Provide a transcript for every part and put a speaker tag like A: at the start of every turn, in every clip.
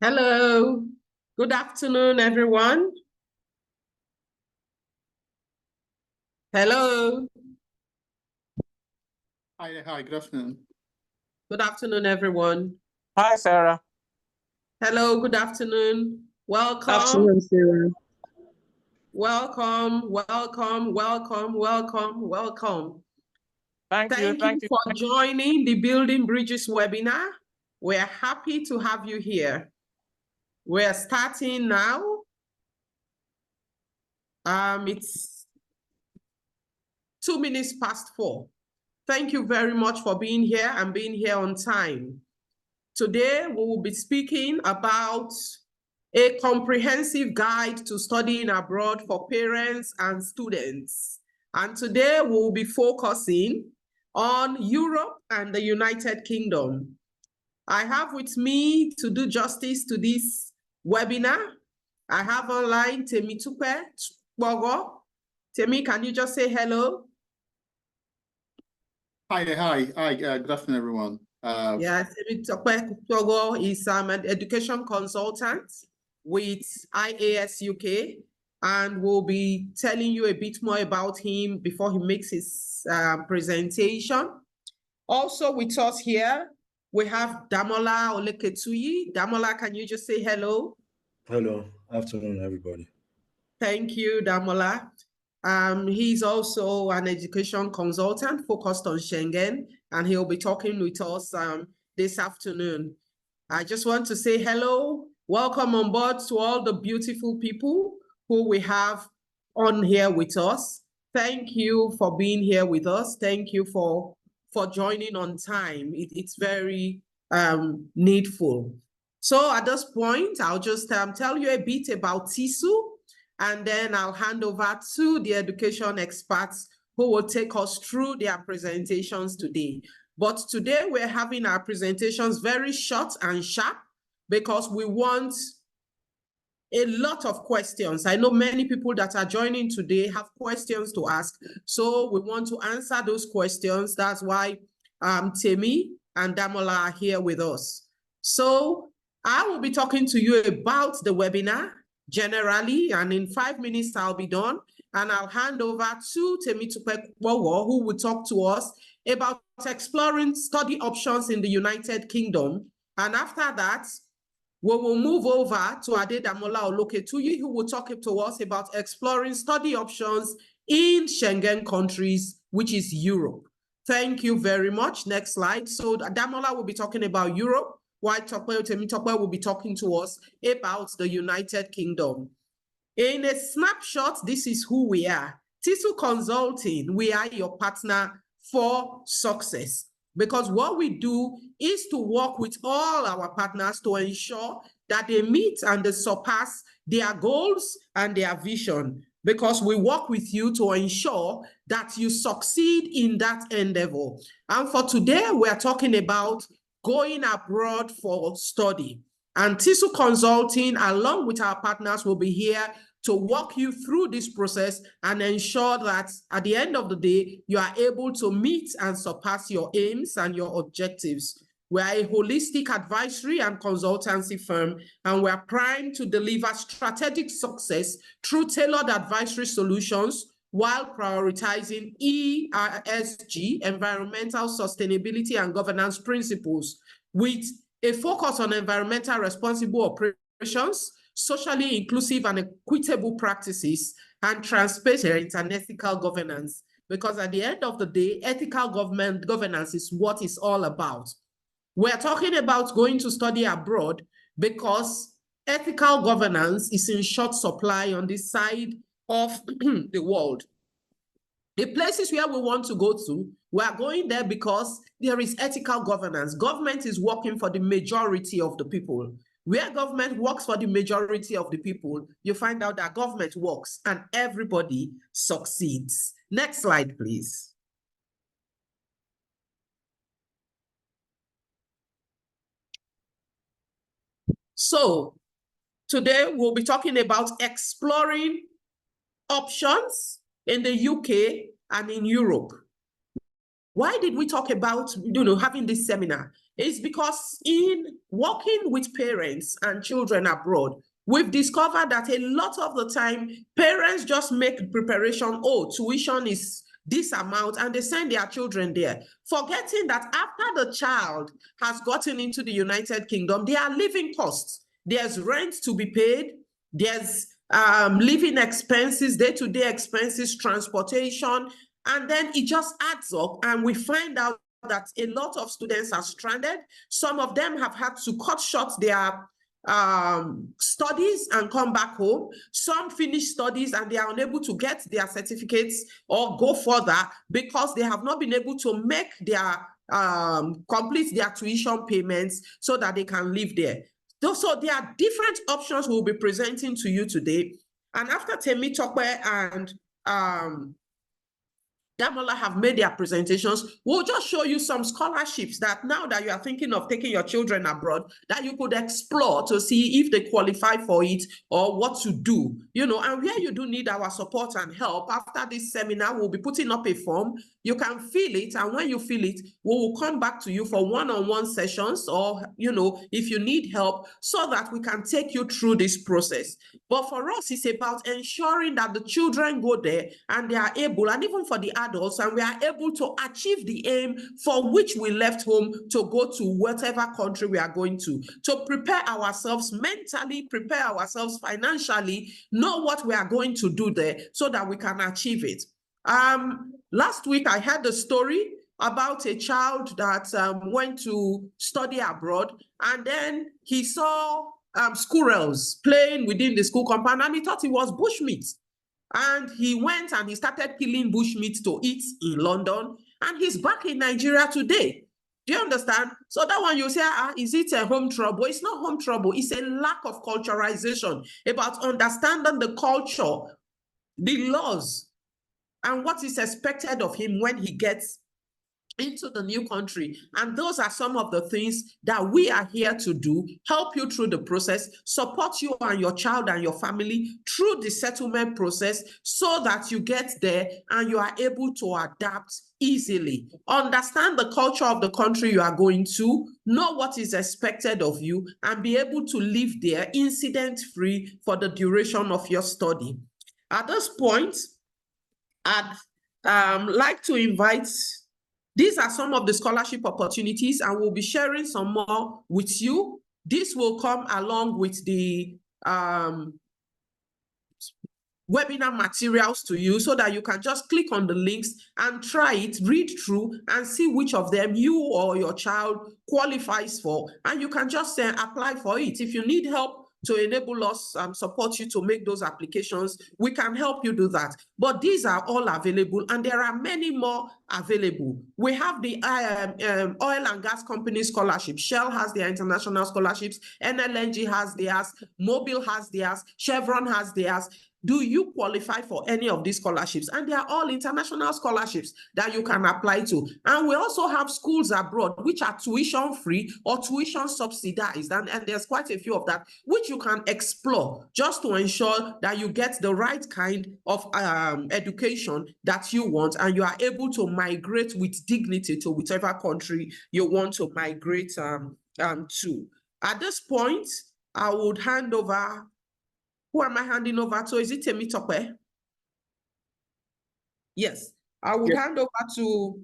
A: Hello. Good afternoon, everyone. Hello.
B: Hi, good afternoon.
A: Good afternoon, everyone.
C: Hi, Sarah.
A: Hello, good afternoon. Welcome.
D: Afternoon, Sarah.
A: Welcome, welcome, welcome, welcome, welcome.
C: Thank you
A: for joining the Building Bridges webinar. We're happy to have you here. We're starting now. It's 4:02. Thank you very much for being here and being here on time. Today, we will be speaking about a comprehensive guide to studying abroad for parents and students. And today, we will be focusing on Europe and the United Kingdom. I have with me, to do justice to this webinar, I have online Temi Tupe Bogo. Temi, can you just say hello?
B: Hi, good afternoon, everyone.
A: Yes, Temi Tupe Bogo is an education consultant with IAS UK, and we'll be telling you a bit more about him before he makes his presentation. Also with us here, we have Damola Oleketuyi. Damola, can you just say hello?
E: Hello, afternoon, everybody.
A: Thank you, Damola. He's also an education consultant focused on Schengen, and he'll be talking with us this afternoon. I just want to say hello, welcome on board to all the beautiful people who we have on here with us. Thank you for being here with us. Thank you for joining on time. It's very needful. So at this point, I'll just tell you a bit about TISU, and then I'll hand over to the education experts who will take us through their presentations today. But today we're having our presentations very short and sharp because we want a lot of questions. I know many people that are joining today have questions to ask. So we want to answer those questions. That's why Temi and Damola are here with us. So I will be talking to you about the webinar generally, and in 5 minutes I'll be done. And I'll hand over to Temi Tupekwowo, who will talk to us about exploring study options in the United Kingdom. And after that, we will move over to Adedamola Oloketuyi, who will talk to us about exploring study options in Schengen countries, which is Europe. Thank you very much. Next slide. So Damola will be talking about Europe, while Temi Tope will be talking to us about the United Kingdom. In a snapshot, this is who we are. TISU Consulting, we are your partner for success, because what we do is to work with all our partners to ensure that they meet and they surpass their goals and their vision, because we work with you to ensure that you succeed in that endeavor. And for today, we're talking about going abroad for study. And TISU Consulting, along with our partners, will be here to walk you through this process and ensure that at the end of the day, you are able to meet and surpass your aims and your objectives. We are a holistic advisory and consultancy firm, and we are primed to deliver strategic success through tailored advisory solutions while prioritizing ESG, environmental sustainability and governance principles, with a focus on environmental responsible operations, socially inclusive and equitable practices, and transparent and ethical governance. Because at the end of the day, ethical governance is what it's all about. We're talking about going to study abroad because ethical governance is in short supply on this side of the world. The places where we want to go to, we are going there because there is ethical governance. Government is working for the majority of the people. Where government works for the majority of the people, you find out that government works and everybody succeeds. Next slide, please. So today we'll be talking about exploring options in the UK and in Europe. Why did we talk about, having this seminar? It's because in working with parents and children abroad, we've discovered that a lot of the time, parents just make preparation, tuition is this amount, and they send their children there, forgetting that after the child has gotten into the United Kingdom, there are living costs. There's rent to be paid, there's living expenses, day-to-day expenses, transportation, and then it just adds up, and we find out that a lot of students are stranded. Some of them have had to cut short their studies and come back home. Some finish studies and they are unable to get their certificates or go further because they have not been able to make their complete their tuition payments so that they can live there. So there are different options we'll be presenting to you today. And after Temi Tokwe and Damola have made their presentations, we'll just show you some scholarships that now that you are thinking of taking your children abroad, that you could explore to see if they qualify for it or what to do, and where you do need our support and help. After this seminar, we'll be putting up a form. You can fill it, and when you fill it, we will come back to you for one-on-one sessions, or, if you need help, so that we can take you through this process. But for us, it's about ensuring that the children go there and they are able, and even for the adults, and we are able to achieve the aim for which we left home to go to whatever country we are going to prepare ourselves mentally, prepare ourselves financially, know what we are going to do there so that we can achieve it. Last week, I had a story about a child that went to study abroad, and then he saw squirrels playing within the school compound, and he thought it was bushmeat. And he went and he started killing bushmeat to eat in London, and he's back in Nigeria today. Do you understand? So that one you say, is it a home trouble? It's not home trouble. It's a lack of culturalization, about understanding the culture, the laws, and what is expected of him when he gets into the new country. And those are some of the things that we are here to do: help you through the process, support you and your child and your family through the settlement process, so that you get there and you are able to adapt easily, understand the culture of the country you are going to, know what is expected of you, and be able to live there incident-free for the duration of your study. At this point, I'd like to invite, these are some of the scholarship opportunities, and we'll be sharing some more with you. This will come along with the webinar materials to you, so that you can just click on the links and try it, read through, and see which of them you or your child qualifies for. And you can just apply for it. If you need help to enable us, support you to make those applications, we can help you do that. But these are all available, and there are many more available. We have the oil and gas company scholarship. Shell has their international scholarships, NLNG has theirs, Mobil has theirs, Chevron has theirs. Do you qualify for any of these scholarships? And they are all international scholarships that you can apply to. And we also have schools abroad which are tuition free or tuition subsidized. And there's quite a few of that, which you can explore just to ensure that you get the right kind of education that you want, and you are able to migrate with dignity to whichever country you want to migrate to. At this point, I would hand over. Who am I handing over to? Is it Temi Tokwe? Yes, I will hand over to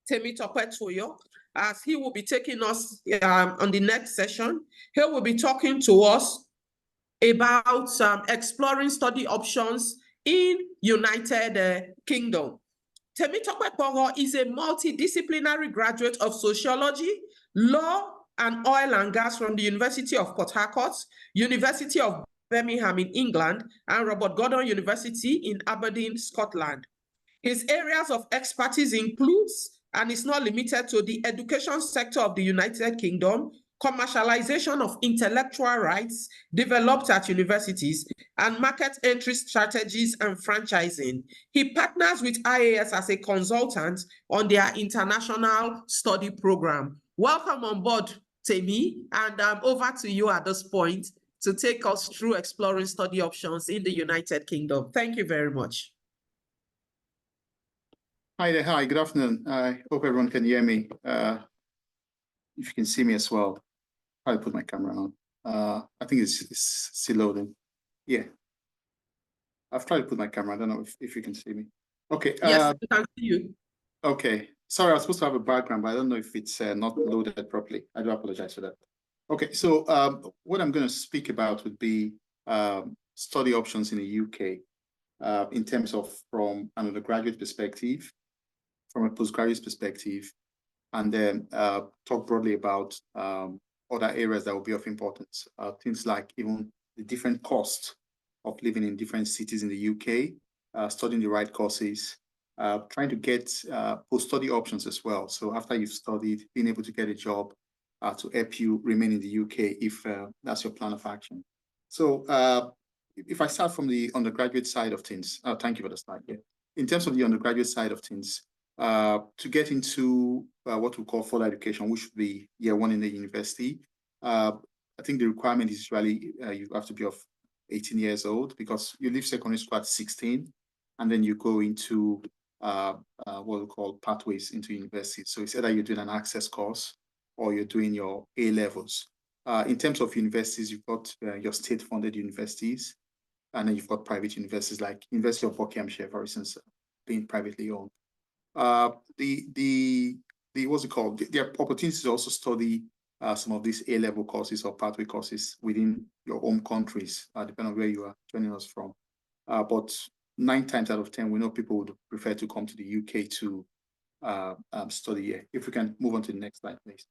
A: Temi Tokwe Toyo, as he will be taking us on the next session. He will be talking to us about exploring study options in United Kingdom. Temi Tokwe Toyo is a multidisciplinary graduate of sociology, law, and oil and gas from the University of Port Harcourt, University of Birmingham in England, and Robert Gordon University in Aberdeen, Scotland. His areas of expertise includes, and is not limited to, the education sector of the United Kingdom, commercialization of intellectual rights developed at universities, and market entry strategies and franchising. He partners with IAS as a consultant on their international study program. Welcome on board, Temi, and over to you at this point to take us through exploring study options in the United Kingdom. Thank you very much.
B: Hi there. Hi, good afternoon. I hope everyone can hear me. If you can see me as well, I'll put my camera on. I think it's still loading. Yeah. I've tried to put my camera. I don't know if you can see me. Okay.
A: Yes, we can see you.
B: Okay. Sorry, I was supposed to have a background, but I don't know if it's not loaded properly. I do apologize for that. Okay. So what I'm going to speak about would be study options in the UK in terms of from an undergraduate perspective, from a postgraduate perspective, and then talk broadly about other areas that will be of importance. Things like even the different costs of living in different cities in the UK, studying the right courses, trying to get post-study options as well. So after you've studied, being able to get a job to help you remain in the UK if that's your plan of action. So if I start from the undergraduate side of things, thank you for the slide. Yeah. In terms of the undergraduate side of things, to get into what we call further education, which would be year one in the university, I think the requirement is usually you have to be of 18 years old because you leave secondary school at 16, and then you go into what we call pathways into university. So it's either you're doing an access course or you're doing your A levels. In terms of universities, you've got your state-funded universities, and then you've got private universities like University of Buckinghamshire, for instance, being privately owned. The what's it called? There are opportunities to also study some of these A-level courses or pathway courses within your home countries, depending on where you are joining us from. But 9 times out of 10, we know people would prefer to come to the UK to study here. If we can move on to the next slide, please.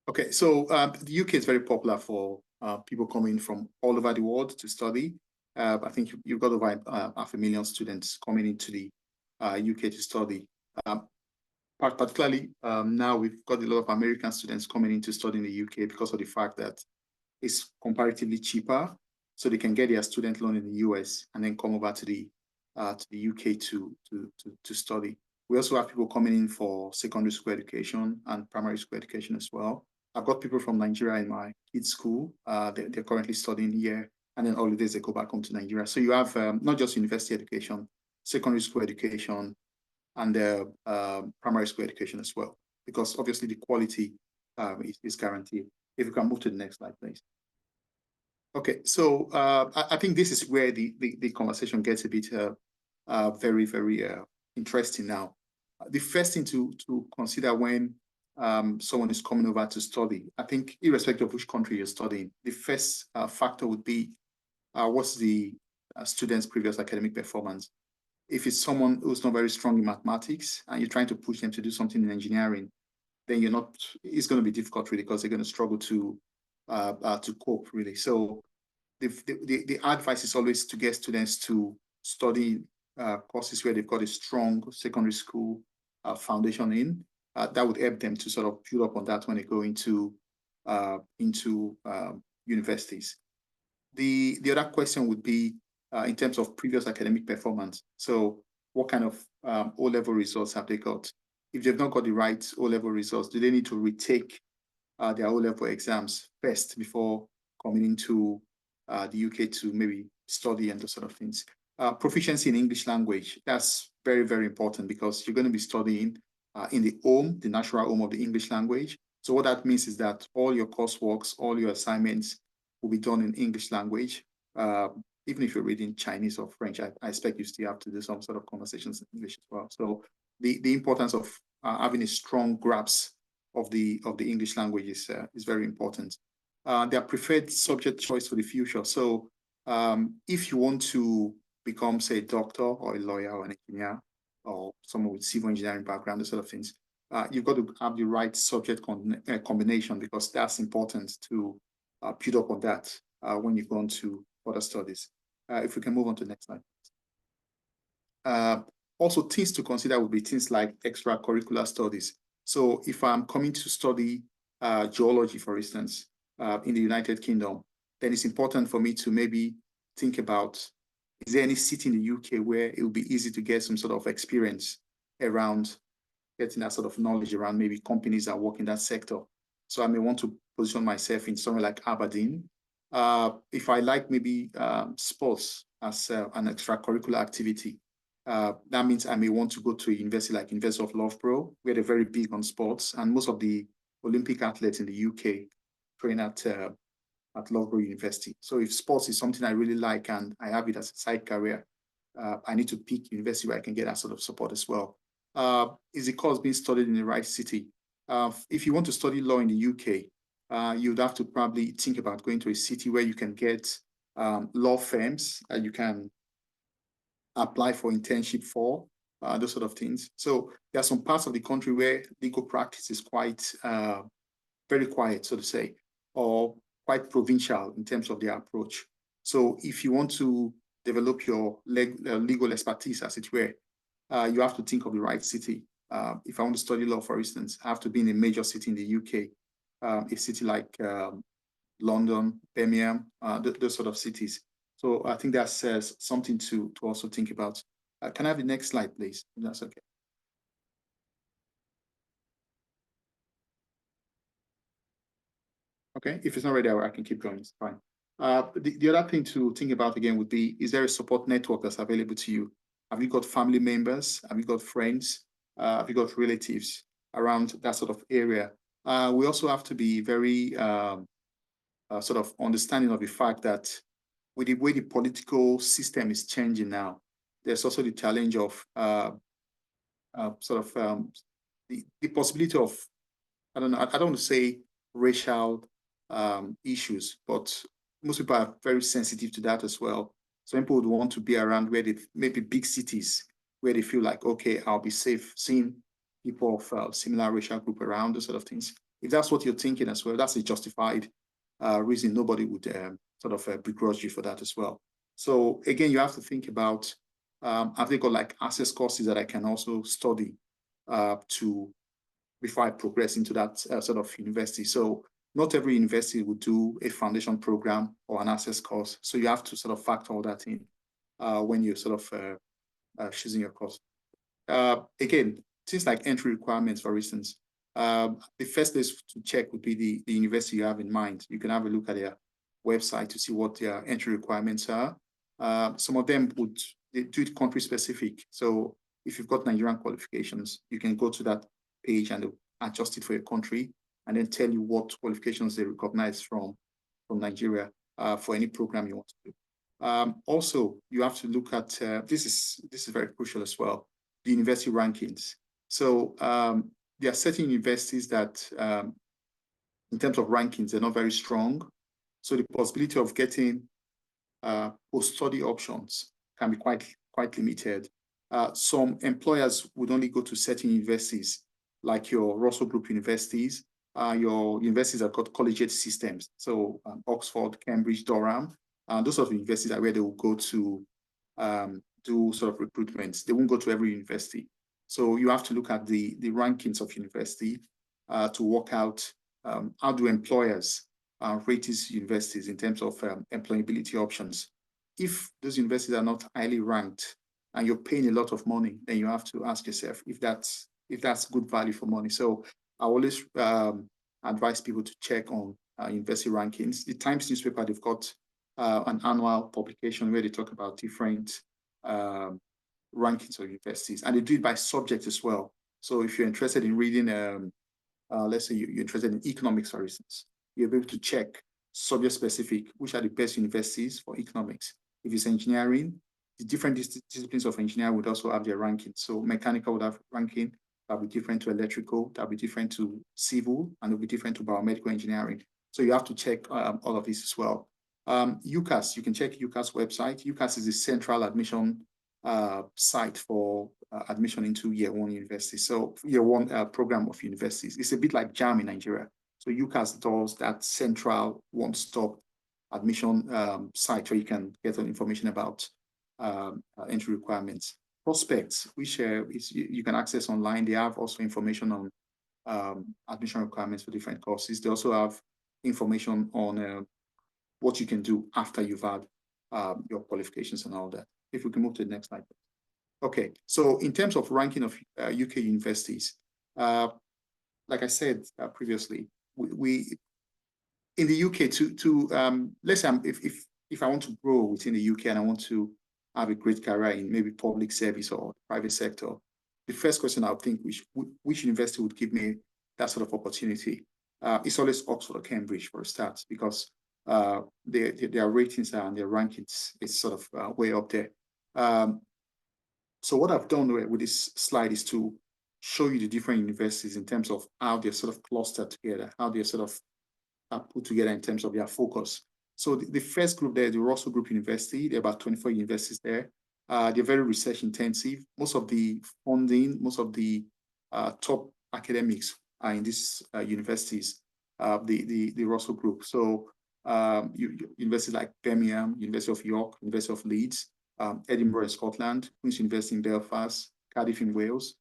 B: Okay, so the UK is very popular for people coming from all over the world to study. I think you've got over 500,000 students coming into the UK to study. Particularly now we've got a lot of American students coming in to study in the UK because of the fact that it's comparatively cheaper, so they can get their student loan in the US and then come over to the UK to study. We also have people coming in for secondary school education and primary school education as well. I've got people from Nigeria in my kids' school. They're currently studying here, and then holidays they go back home to Nigeria. So you have not just university education, secondary school education, and primary school education as well, because obviously the quality is guaranteed. If you can move to the next slide, please. Okay, so I think this is where the conversation gets a bit very, very interesting now. The first thing to consider when someone is coming over to study, I think irrespective of which country you're studying, the first factor would be what's the student's previous academic performance. If it's someone who's not very strong in mathematics and you're trying to push them to do something in engineering, then it's going to be difficult really because they're going to struggle to cope really. So the advice is always to get students to study courses where they've got a strong secondary school foundation in. That would help them to sort of build up on that when they go into universities. The other question would be in terms of previous academic performance. So what kind of O-level results have they got? If they've not got the right O-level results, do they need to retake their O-level exams first before coming into the UK to maybe study and those sort of things? Proficiency in English language, that's very, very important because you're going to be studying in the natural home of the English language. So what that means is that all your coursework, all your assignments will be done in English language. Even if you're reading Chinese or French, I expect you still have to do some sort of conversations in English as well. So the importance of having a strong grasp of the English language is very important. Their preferred subject choice for the future. So if you want to become, say, a doctor or a lawyer or an engineer or someone with civil engineering background, those sort of things, you've got to have the right subject combination because that's important to build up on that when you go on to further studies. If we can move on to the next slide. Also, things to consider would be things like extracurricular studies. So if I'm coming to study geology, for instance, in the United Kingdom, then it's important for me to maybe think about, is there any city in the UK where it would be easy to get some sort of experience around getting that sort of knowledge around maybe companies that work in that sector. So I may want to position myself in somewhere like Aberdeen. If I like maybe sports as an extracurricular activity, that means I may want to go to a university like University of Loughborough, where they're very big on sports, and most of the Olympic athletes in the UK train at Loughborough University. So if sports is something I really like and I have it as a side career, I need to pick university where I can get that sort of support as well. Is the course being studied in the right city? If you want to study law in the UK, you'd have to probably think about going to a city where you can get law firms that you can apply for internship for, those sort of things. So there are some parts of the country where legal practice is quite very quiet, so to say, or quite provincial in terms of their approach. So if you want to develop your legal expertise, as it were, you have to think of the right city. If I want to study law, for instance, I have to be in a major city in the UK, a city like London, Birmingham, those sort of cities. So I think that's something to also think about. Can I have the next slide, please? If that's okay. Okay, if it's not ready, I can keep going. It's fine. The other thing to think about again would be, is there a support network that's available to you? Have you got family members? Have you got friends? Have you got relatives around that sort of area? We also have to be very sort of understanding of the fact that with the way the political system is changing now, there's also the challenge of the possibility of, I don't want to say racial issues, but most people are very sensitive to that as well. Some people would want to be around where they, maybe big cities, where they feel like, okay, I'll be safe seeing people of similar racial group around, those sort of things. If that's what you're thinking as well, that's a justified reason. Nobody would sort of begrudge you for that as well. So again, you have to think about, have they got like access courses that I can also study before I progress into that sort of university. So not every university would do a foundation program or an access course. So you have to sort of factor all that in when you're sort of choosing your course. Again, things like entry requirements, for instance, the first place to check would be the university you have in mind. You can have a look at their website to see what their entry requirements are. Some of them would do it country specific. So if you've got Nigerian qualifications, you can go to that page and adjust it for your country, and then tell you what qualifications they recognize from Nigeria for any program you want to do. Also, you have to look at, this is very crucial as well, the university rankings. So there are certain universities that, in terms of rankings, they're not very strong. So the possibility of getting post-study options can be quite limited. Some employers would only go to certain universities, like your Russell Group universities, your universities that got collegiate systems. So Oxford, Cambridge, Durham, those sort of universities are where they will go to do sort of recruitments. They won't go to every university. So you have to look at the rankings of university to work out how do employers rate these universities in terms of employability options. If those universities are not highly ranked and you're paying a lot of money, then you have to ask yourself if that's good value for money. So I always advise people to check on university rankings. The Times newspaper, they've got an annual publication where they talk about different rankings of universities, and they do it by subject as well. So if you're interested in reading, let's say you're interested in economics, for instance, you'll be able to check subject specific, which are the best universities for economics. If it's engineering, the different disciplines of engineering would also have their ranking. So mechanical would have ranking that will be different to electrical, that will be different to civil, and it will be different to biomedical engineering. So you have to check all of this as well. UCAS, you can check UCAS website. UCAS is the central admission site for admission into year one university. So year one program of universities. It's a bit like JAM in Nigeria. So UCAS does that central one-stop admission site where you can get information about entry requirements. Prospects, which you can access online. They have also information on admission requirements for different courses. They also have information on what you can do after you've had your qualifications and all that. If we can move to the next slide. Okay, so in terms of ranking of UK universities, like I said previously, we in the UK let's say if I want to grow within the UK and I want to have a great career in maybe public service or private sector, the first question I would think which university would give me that sort of opportunity? It's always Oxford or Cambridge for a start, because their ratings and their rankings is sort of way up there. So what I've done with this slide is to show you the different universities in terms of how they're sort of clustered together, how they're sort of put together in terms of their focus. So the first group there, the Russell Group University, there are about 24 universities there. They're very research intensive. Most of the funding, most of the top academics are in these universities, the Russell Group. So universities like Birmingham, University of York, University of Leeds, Edinburgh in Scotland, Queen's University in Belfast, Cardiff in Wales,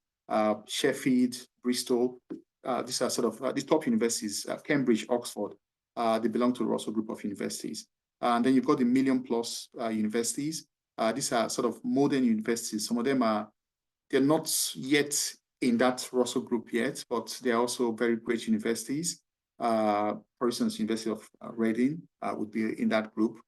B: Sheffield, Bristol. These are sort of the top universities, Cambridge, Oxford. They belong to the Russell Group of universities. And then you've got the million plus universities. These are sort of modern universities. Some of them they're not yet in that Russell Group yet, but they're also very great universities. For instance, University of Reading would be in that group.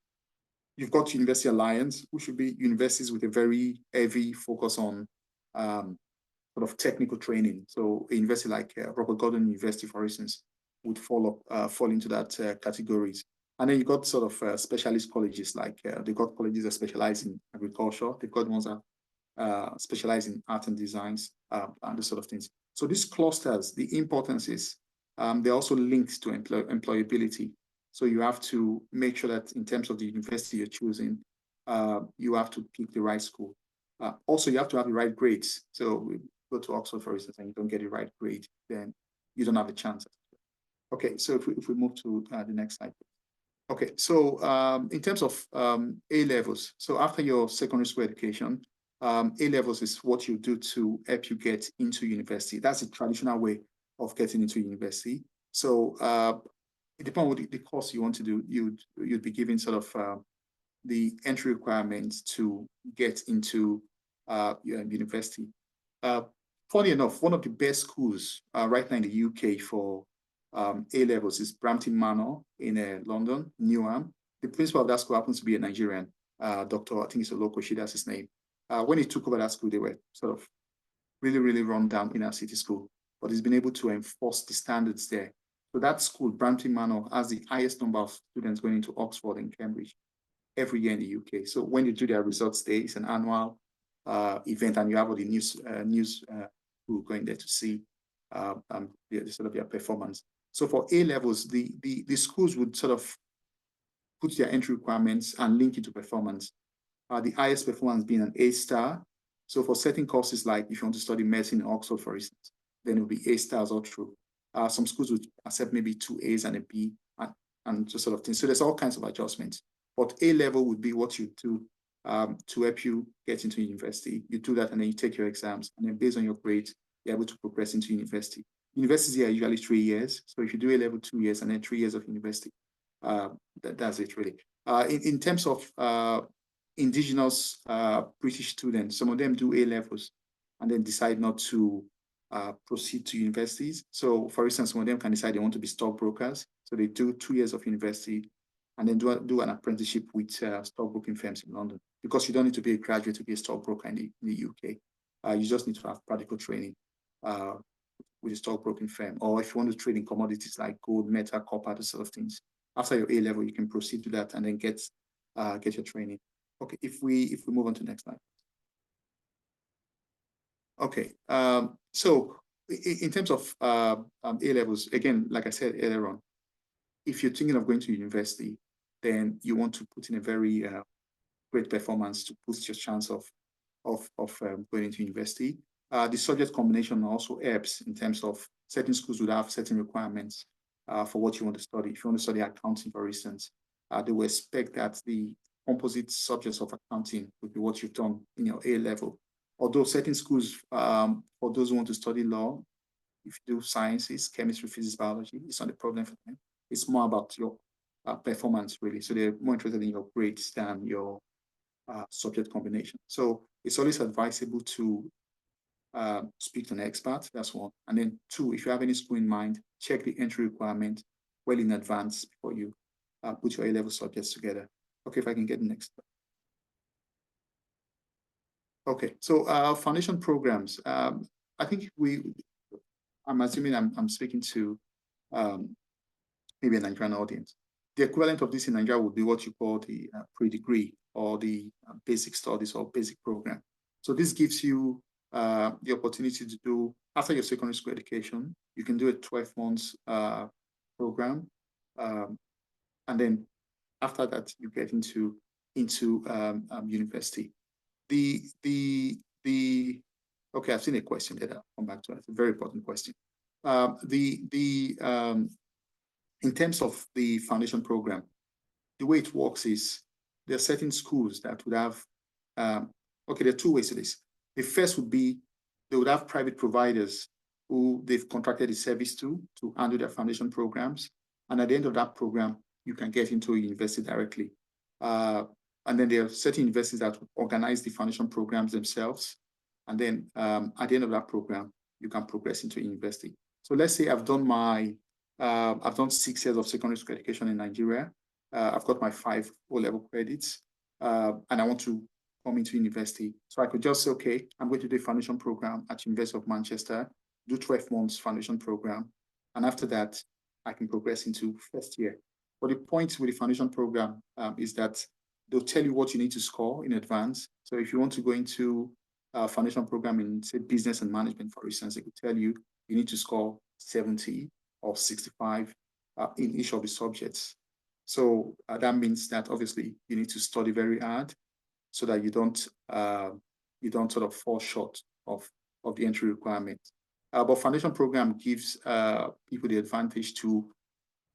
B: You've got University Alliance, which should be universities with a very heavy focus on sort of technical training. So a university like Robert Gordon University, for instance, would fall into that categories. And then you got sort of specialist colleges, like they've got colleges that specialize in agriculture. They've got ones that specialize in art and designs and those sort of things. So these clusters, the importance is they're also linked to employability. So you have to make sure that in terms of the university you're choosing, you have to pick the right school. Also, you have to have the right grades. So go to Oxford, for instance, and you don't get the right grade, then you don't have a chance. Okay, so if we move to the next slide. Okay, so in terms of A levels, so after your secondary school education, A levels is what you do to help you get into university. That's the traditional way of getting into university. So it depends on the course you want to do. You'd be given sort of the entry requirements to get into university. Funny enough, one of the best schools right now in the UK for A levels is Brampton Manor in London, Newham. The principal of that school happens to be a Nigerian doctor. I think it's a local. That's his name. When he took over that school, they were sort of really, really run down in our city school, but he's been able to enforce the standards there. So that school, Brampton Manor, has the highest number of students going into Oxford and Cambridge every year in the UK. So when you do their results day, it's an annual event, and you have all the news who are going there to see sort of their performance. So for A levels, the schools would sort of put their entry requirements and link it to performance. The highest performance being an A star. So for certain courses, like if you want to study medicine in Oxford, for instance, then it will be A stars all through. Some schools would accept maybe 2 A's and a B and just sort of things. So there's all kinds of adjustments. But A level would be what you do to help you get into university. You do that and then you take your exams, and then based on your grades, you're able to progress into university. Universities are usually 3 years. So if you do A level 2 years and then 3 years of university, that's it really. In terms of indigenous British students, some of them do A levels and then decide not to proceed to universities. So for instance, some of them can decide they want to be stockbrokers. So they do 2 years of university and then do an apprenticeship with stockbroking firms in London, because you don't need to be a graduate to be a stockbroker in the UK. You just need to have practical training with a stockbroking firm, or if you want to trade in commodities like gold, metal, copper, those sort of things. After your A level, you can proceed to that and then get your training. Okay, if we move on to the next slide. Okay, so in terms of A levels, again, like I said earlier on, if you're thinking of going to university, then you want to put in a very great performance to boost your chance of going into university. The subject combination also helps in terms of certain schools would have certain requirements for what you want to study. If you want to study accounting, for instance, they will expect that the composite subjects of accounting would be what you've done in your A level. Although certain schools, for those who want to study law, if you do sciences, chemistry, physics, biology, it's not a problem for them. It's more about your performance, really. So they're more interested in your grades than your subject combination. So it's always advisable to speak to an expert, that's one. And then 2, if you have any school in mind, check the entry requirement well in advance before you put your A-level subjects together. Okay, if I can get the next. Okay, so foundation programs. I think I'm assuming I'm speaking to maybe a Nigerian audience. The equivalent of this in Nigeria would be what you call the pre-degree or the basic studies or basic program. So this gives you the opportunity to do, after your secondary school education, you can do a 12 months program. And then after that, you get into university. Okay, I've seen a question that I'll come back to. It's a very important question. In terms of the foundation program, the way it works is there are certain schools that would have, okay, there are two ways to this. The first would be they would have private providers who they've contracted a service to handle their foundation programs. And at the end of that program, you can get into a university directly. And then there are certain universities that organize the foundation programs themselves. And then at the end of that program, you can progress into a university. So let's say I've done 6 years of secondary school education in Nigeria. I've got my 5 O-level credits, and I want to come into university. So I could just say, okay, I'm going to do a foundation program at University of Manchester, do 12 months foundation program. And after that, I can progress into first year. But the point with the foundation program is that they'll tell you what you need to score in advance. So if you want to go into a foundation program in, say, business and management, for instance, they could tell you you need to score 70 or 65 in each of the subjects. So that means that obviously you need to study very hard so that you don't sort of fall short of the entry requirement. But foundation program gives people the advantage to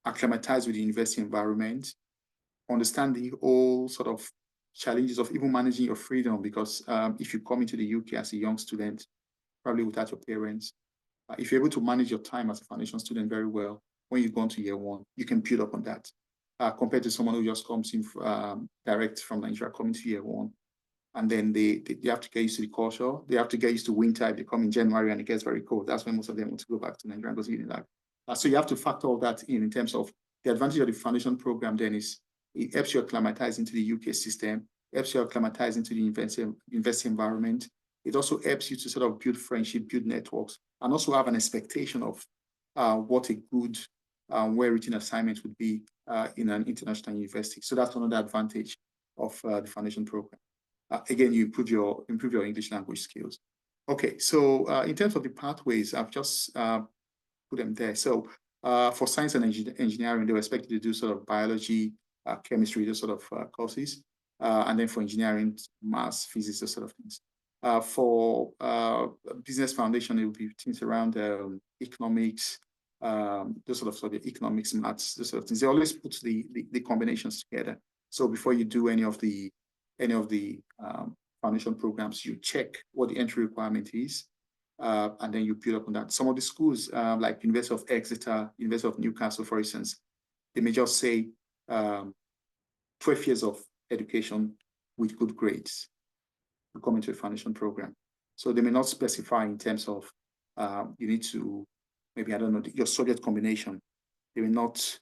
B: acclimatize with the university environment, understand the whole sort of challenges of even managing your freedom, because if you come into the UK as a young student, probably without your parents, if you're able to manage your time as a foundation student very well, when you go into year 1, you can build up on that. Compared to someone who just comes in direct from Nigeria, coming to year 1, and then they have to get used to the culture. They have to get used to winter. If they come in January and it gets very cold, that's when most of them want to go back to Nigeria and go to uni. So you have to factor all that in terms of the advantage of the foundation program. Then is it helps you acclimatize into the UK system, helps you acclimatize into the university environment. It also helps you to sort of build friendship, build networks, and also have an expectation of what a good, well-written assignment would be in an international university. So that's another advantage of the foundation program. Again, you improve your English language skills. Okay, so in terms of the pathways, I've just put them there. So for science and engineering, they were expected to do sort of biology, chemistry, those sort of courses. And then for engineering, maths, physics, those sort of things. For business foundation, it will be things around economics, those sort of subject, economics, maths, those sort of things. They always put the combinations together. So before you do any of the foundation programs, you check what the entry requirement is, and then you build up on that. Some of the schools, like University of Exeter, University of Newcastle, for instance, they may just say 12 years of education with good grades to come into a foundation program. So they may not specify in terms of you need to, maybe, I don't know, your subject combination. They may not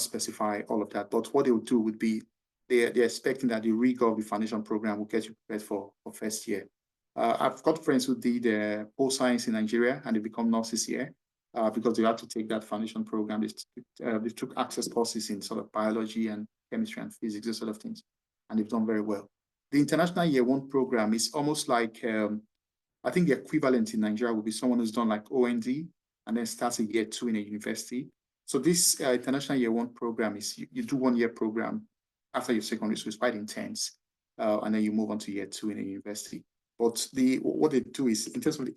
B: specify all of that. But what they would do would be they're expecting that the rigor of the foundation program will get you prepared for first year. I've got friends who did post science in Nigeria and they become nurses here because they had to take that foundation program. They took access courses in sort of biology and chemistry and physics, those sort of things, and they've done very well. The international year 1 program is almost like, I think the equivalent in Nigeria would be someone who's done like OND and then starts a year 2 in a university. So this international year 1 program is you do 1 year program after your secondary school. It's quite intense, and then you move on to year 2 in a university. But what they do is, in terms of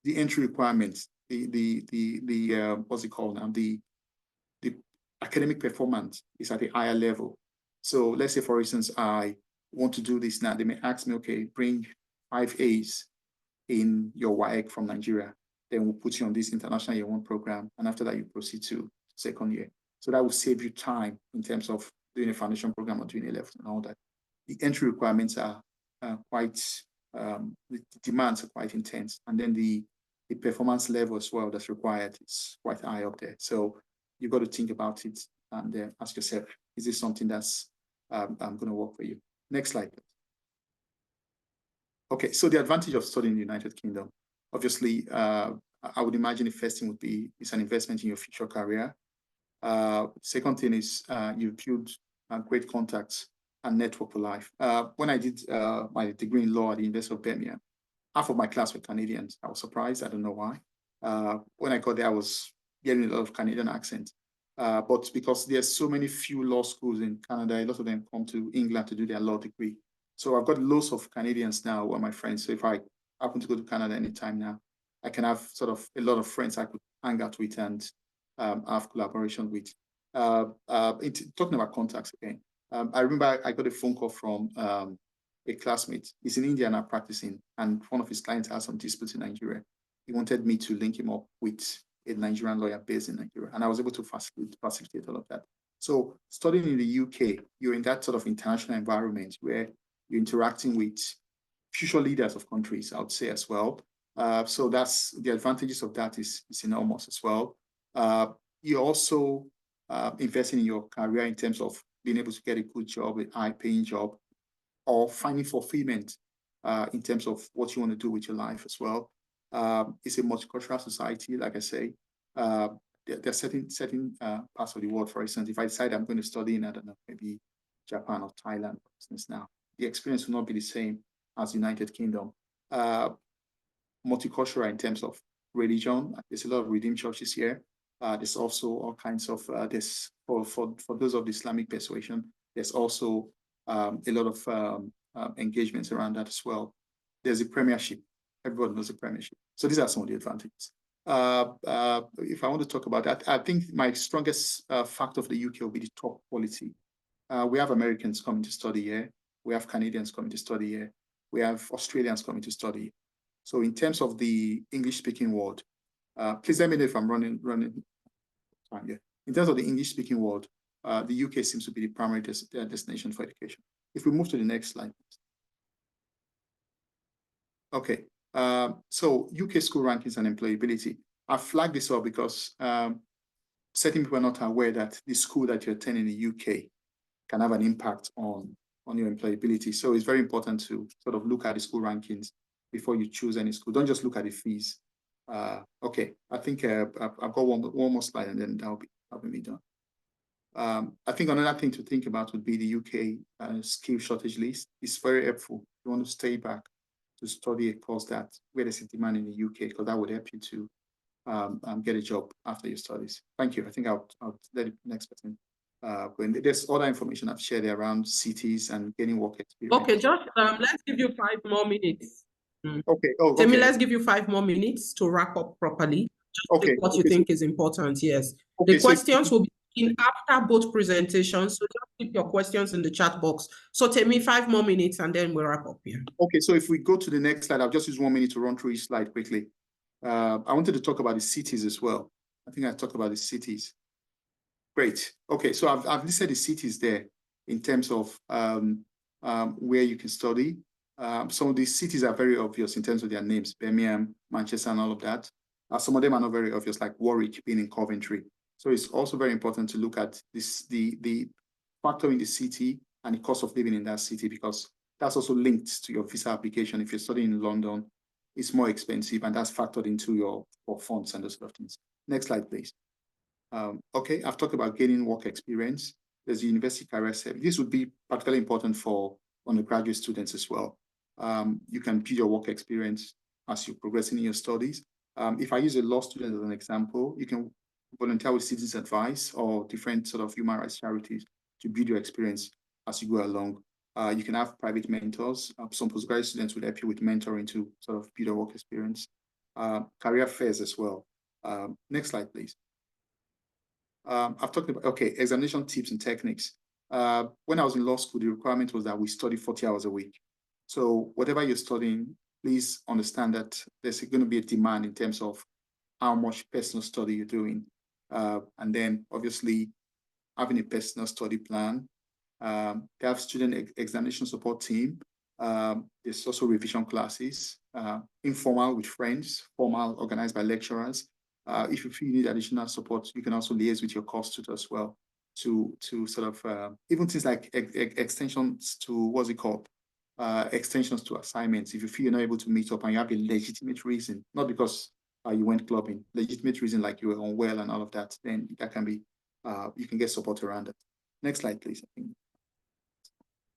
B: the entry requirements, what's it called now? The academic performance is at a higher level. So let's say, for instance, I want to do this now. They may ask me, okay, bring 5 A's in your WAEC from Nigeria. Then we'll put you on this international year 1 program, and after that, you proceed to second year. So that will save you time in terms of doing a foundation program or doing A-level and all that. The entry requirements are quite, the demands are quite intense. And then the performance level as well that's required is quite high up there. So you've got to think about it and ask yourself, is this something that's going to work for you? Next slide, please. Okay, so the advantage of studying in the United Kingdom, obviously, I would imagine the first thing would be it's an investment in your future career. Second thing is you've built great contacts and network for life. When I did my degree in law at the University of Birmingham, half of my class were Canadians. I was surprised. I don't know why. When I got there, I was getting a lot of Canadian accent. But because there's so many few law schools in Canada, a lot of them come to England to do their law degree. So I've got lots of Canadians now who are my friends. So if I happen to go to Canada anytime now, I can have sort of a lot of friends I could hang out with and have collaboration with. Talking about contacts again, I remember I got a phone call from a classmate. He's in India now practicing, and one of his clients has some disputes in Nigeria. He wanted me to link him up with a Nigerian lawyer based in Nigeria, and I was able to facilitate all of that. So studying in the UK, you're in that sort of international environment where you're interacting with future leaders of countries, I would say as well. So that's the advantages of that is enormous as well. You're also investing in your career in terms of being able to get a good job, a high-paying job, or finding fulfillment in terms of what you want to do with your life as well. It's a multicultural society, like I say. There are certain parts of the world, for instance, if I decide I'm going to study in, I don't know, maybe Japan or Thailand, for instance, now, the experience will not be the same as the United Kingdom. Multicultural in terms of religion. There's a lot of Redeemed churches here. There's also all kinds of, for those of the Islamic persuasion, there's also a lot of engagements around that as well. There's a premiership. Everybody knows the premiership. So these are some of the advantages. If I want to talk about that, I think my strongest factor of the UK will be the top quality. We have Americans coming to study here. We have Canadians coming to study here. We have Australians coming to study here. So in terms of the English-speaking world, please let me know if I'm running time here. In terms of the English-speaking world, the UK seems to be the primary destination for education. If we move to the next slide, please. Okay, so UK school rankings and employability. I flagged this up because certain people are not aware that the school that you attend in the UK can have an impact on your employability. So it's very important to sort of look at the school rankings before you choose any school. Don't just look at the fees. Okay, I think I've got one more slide and then that'll be done. I think another thing to think about would be the UK skill shortage list. It's very helpful. You want to stay back to study a course that where there's a demand in the UK, because that would help you to get a job after your studies. Thank you. I think I'll let the next person go. There's other information I've shared around cities and getting work experience.
A: Okay, just let's give you 5 more minutes.
B: Okay. Oh,
A: Temi,
B: okay.
A: let's give you 5 more minutes to wrap up properly. Just
B: Okay.
A: take what you think is important. Yes.
B: Okay,
A: The questions will be in after both presentations. So just keep your questions in the chat box. So Temi, 5 more minutes and then we'll wrap up here.
B: Okay, so if we go to the next slide, I'll just use 1 minute to run through each slide quickly. I wanted to talk about the cities as well. I think I talked about the cities. Great. Okay, so I've listed the cities there in terms of where you can study. Some of these cities are very obvious in terms of their names, Birmingham, Manchester, and all of that. Some of them are not very obvious, like Warwick being in Coventry. So it's also very important to look at this, the factor in the city and the cost of living in that city, because that's also linked to your visa application. If you're studying in London, it's more expensive, and that's factored into your funds and those sort of things. Next slide, please. Okay, I've talked about gaining work experience. There's the University Career Service. This would be particularly important for undergraduate students as well. You can build your work experience as you're progressing in your studies. If I use a law student as an example, you can volunteer with Citizens Advice or different sort of human rights charities to build your experience as you go along. You can have private mentors. Some postgraduate students will help you with mentoring to sort of build a work experience. Career fairs as well. Next slide, please. I've talked about, okay, examination tips and techniques. When I was in law school, the requirement was that we study 40 hours a week. So whatever you're studying, please understand that there's going to be a demand in terms of how much personal study you're doing. And then obviously having a personal study plan. They have student examination support team. There's also revision classes, informal with friends, formal organized by lecturers. If you feel you need additional support, you can also liaise with your course tutor as well to sort of, even things like extensions to, what's it called? extensions to assignments. If you feel you're not able to meet up and you have a legitimate reason, not because you went clubbing, legitimate reason like you were unwell and all of that, then that can be, you can get support around it. Next slide, please.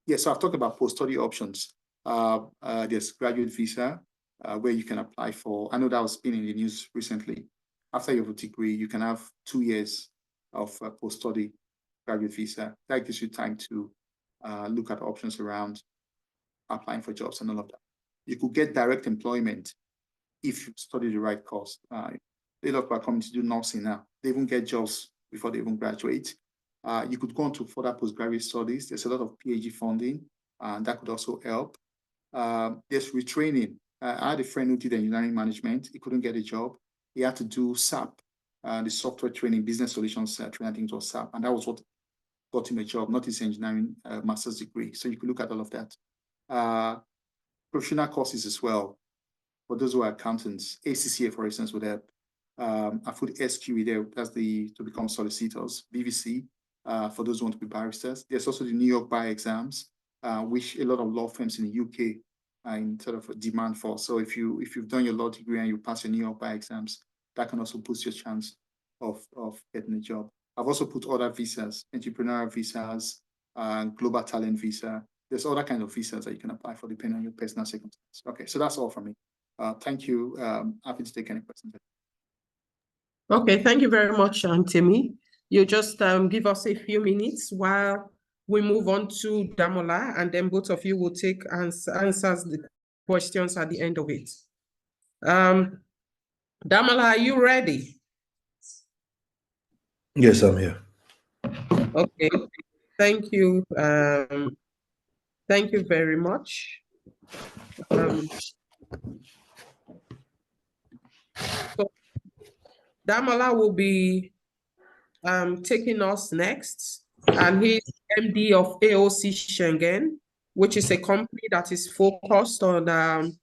B: Yes, so I've talked about post-study options. There's graduate visa, where you can apply for. I know that was been in the news recently. After your degree, you can have 2 years of post-study graduate visa. That gives you time to look at options around applying for jobs and all of that. You could get direct employment if you study the right course. A lot of people are coming to do nursing now. They even get jobs before they even graduate. You could go on to further postgraduate studies. There's a lot of PhD funding, and that could also help. There's retraining. I had a friend who did engineering management. He couldn't get a job. He had to do SAP, the software training, business solutions training, I think it was SAP. And that was what got him a job, not his engineering master's degree. So you could look at all of that. Professional courses as well. For those who are accountants, ACCA, for instance, would help. I put SQE there, that's to become solicitors. BVC, for those who want to be barristers. There's also the New York Bar exams, which a lot of law firms in the UK are in sort of a demand for. So if you've done your law degree and you pass your New York Bar exams, that can also boost your chance of getting a job. I've also put other visas, entrepreneurial visas, global talent visa. There's other kinds of visas that you can apply for depending on your personal circumstances. Okay, so that's all from me. Thank you. Happy to take any questions.
A: Okay, thank you very much, Timmy. You just give us a few minutes while we move on to Damola, and then both of you will take answers the questions at the end of it. Damola, are you ready?
E: Yes, I'm here.
A: Okay, thank you. Thank you very much. So Damola will be taking us next, and he's MD of AOC Schengen, which is a company that is focused on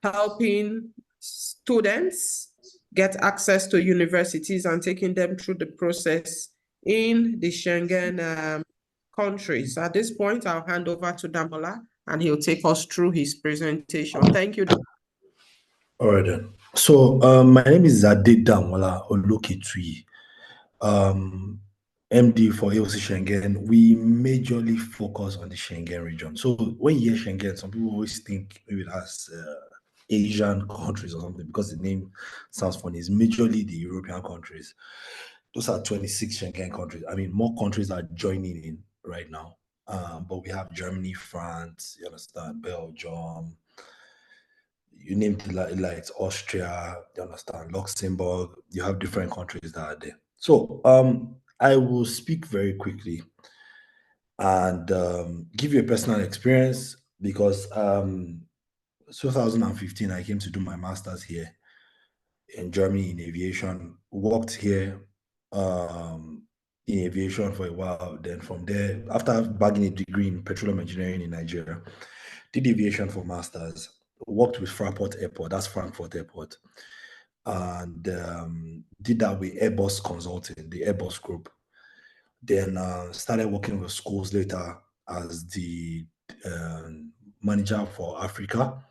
A: helping students get access to universities and taking them through the process in the Schengen countries. At this point, I'll hand over to Damola, and he'll take us through his presentation. Thank you.
E: All right then. So my name is Zade Damola Olokitui, MD for AOC Schengen. We majorly focus on the Schengen region. So when you hear Schengen, some people always think maybe that's Asian countries or something because the name sounds funny. It's majorly the European countries. Those are 26 Schengen countries. I mean, more countries are joining in right now. But we have Germany, France, you understand, Belgium, you name it, like Austria, you understand, Luxembourg, you have different countries that are there. So I will speak very quickly and give you a personal experience because 2015 I came to do my master's here in Germany in aviation, worked here in aviation for a while. Then from there, after bagging a degree in petroleum engineering in Nigeria, did aviation for masters, worked with Fraport Airport, that's Frankfurt Airport, and did that with Airbus Consulting, the Airbus group. Then started working with schools later as the manager for Africa.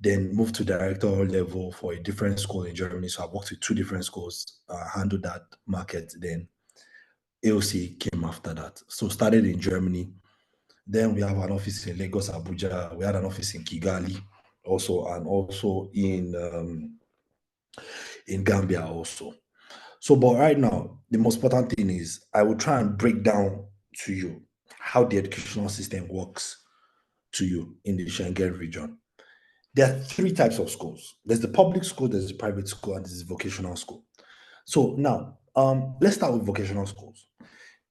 E: Then moved to director level for a different school in Germany. So I worked with 2 different schools, handled that market. Then AOC came after that. So started in Germany. Then we have an office in Lagos, Abuja. We had an office in Kigali also, and also in Gambia also. So, but right now, the most important thing is I will try and break down to you how the educational system works to you in the Schengen region. There are 3 types of schools. There's the public school, there's the private school, and there's the vocational school. So now, let's start with vocational schools.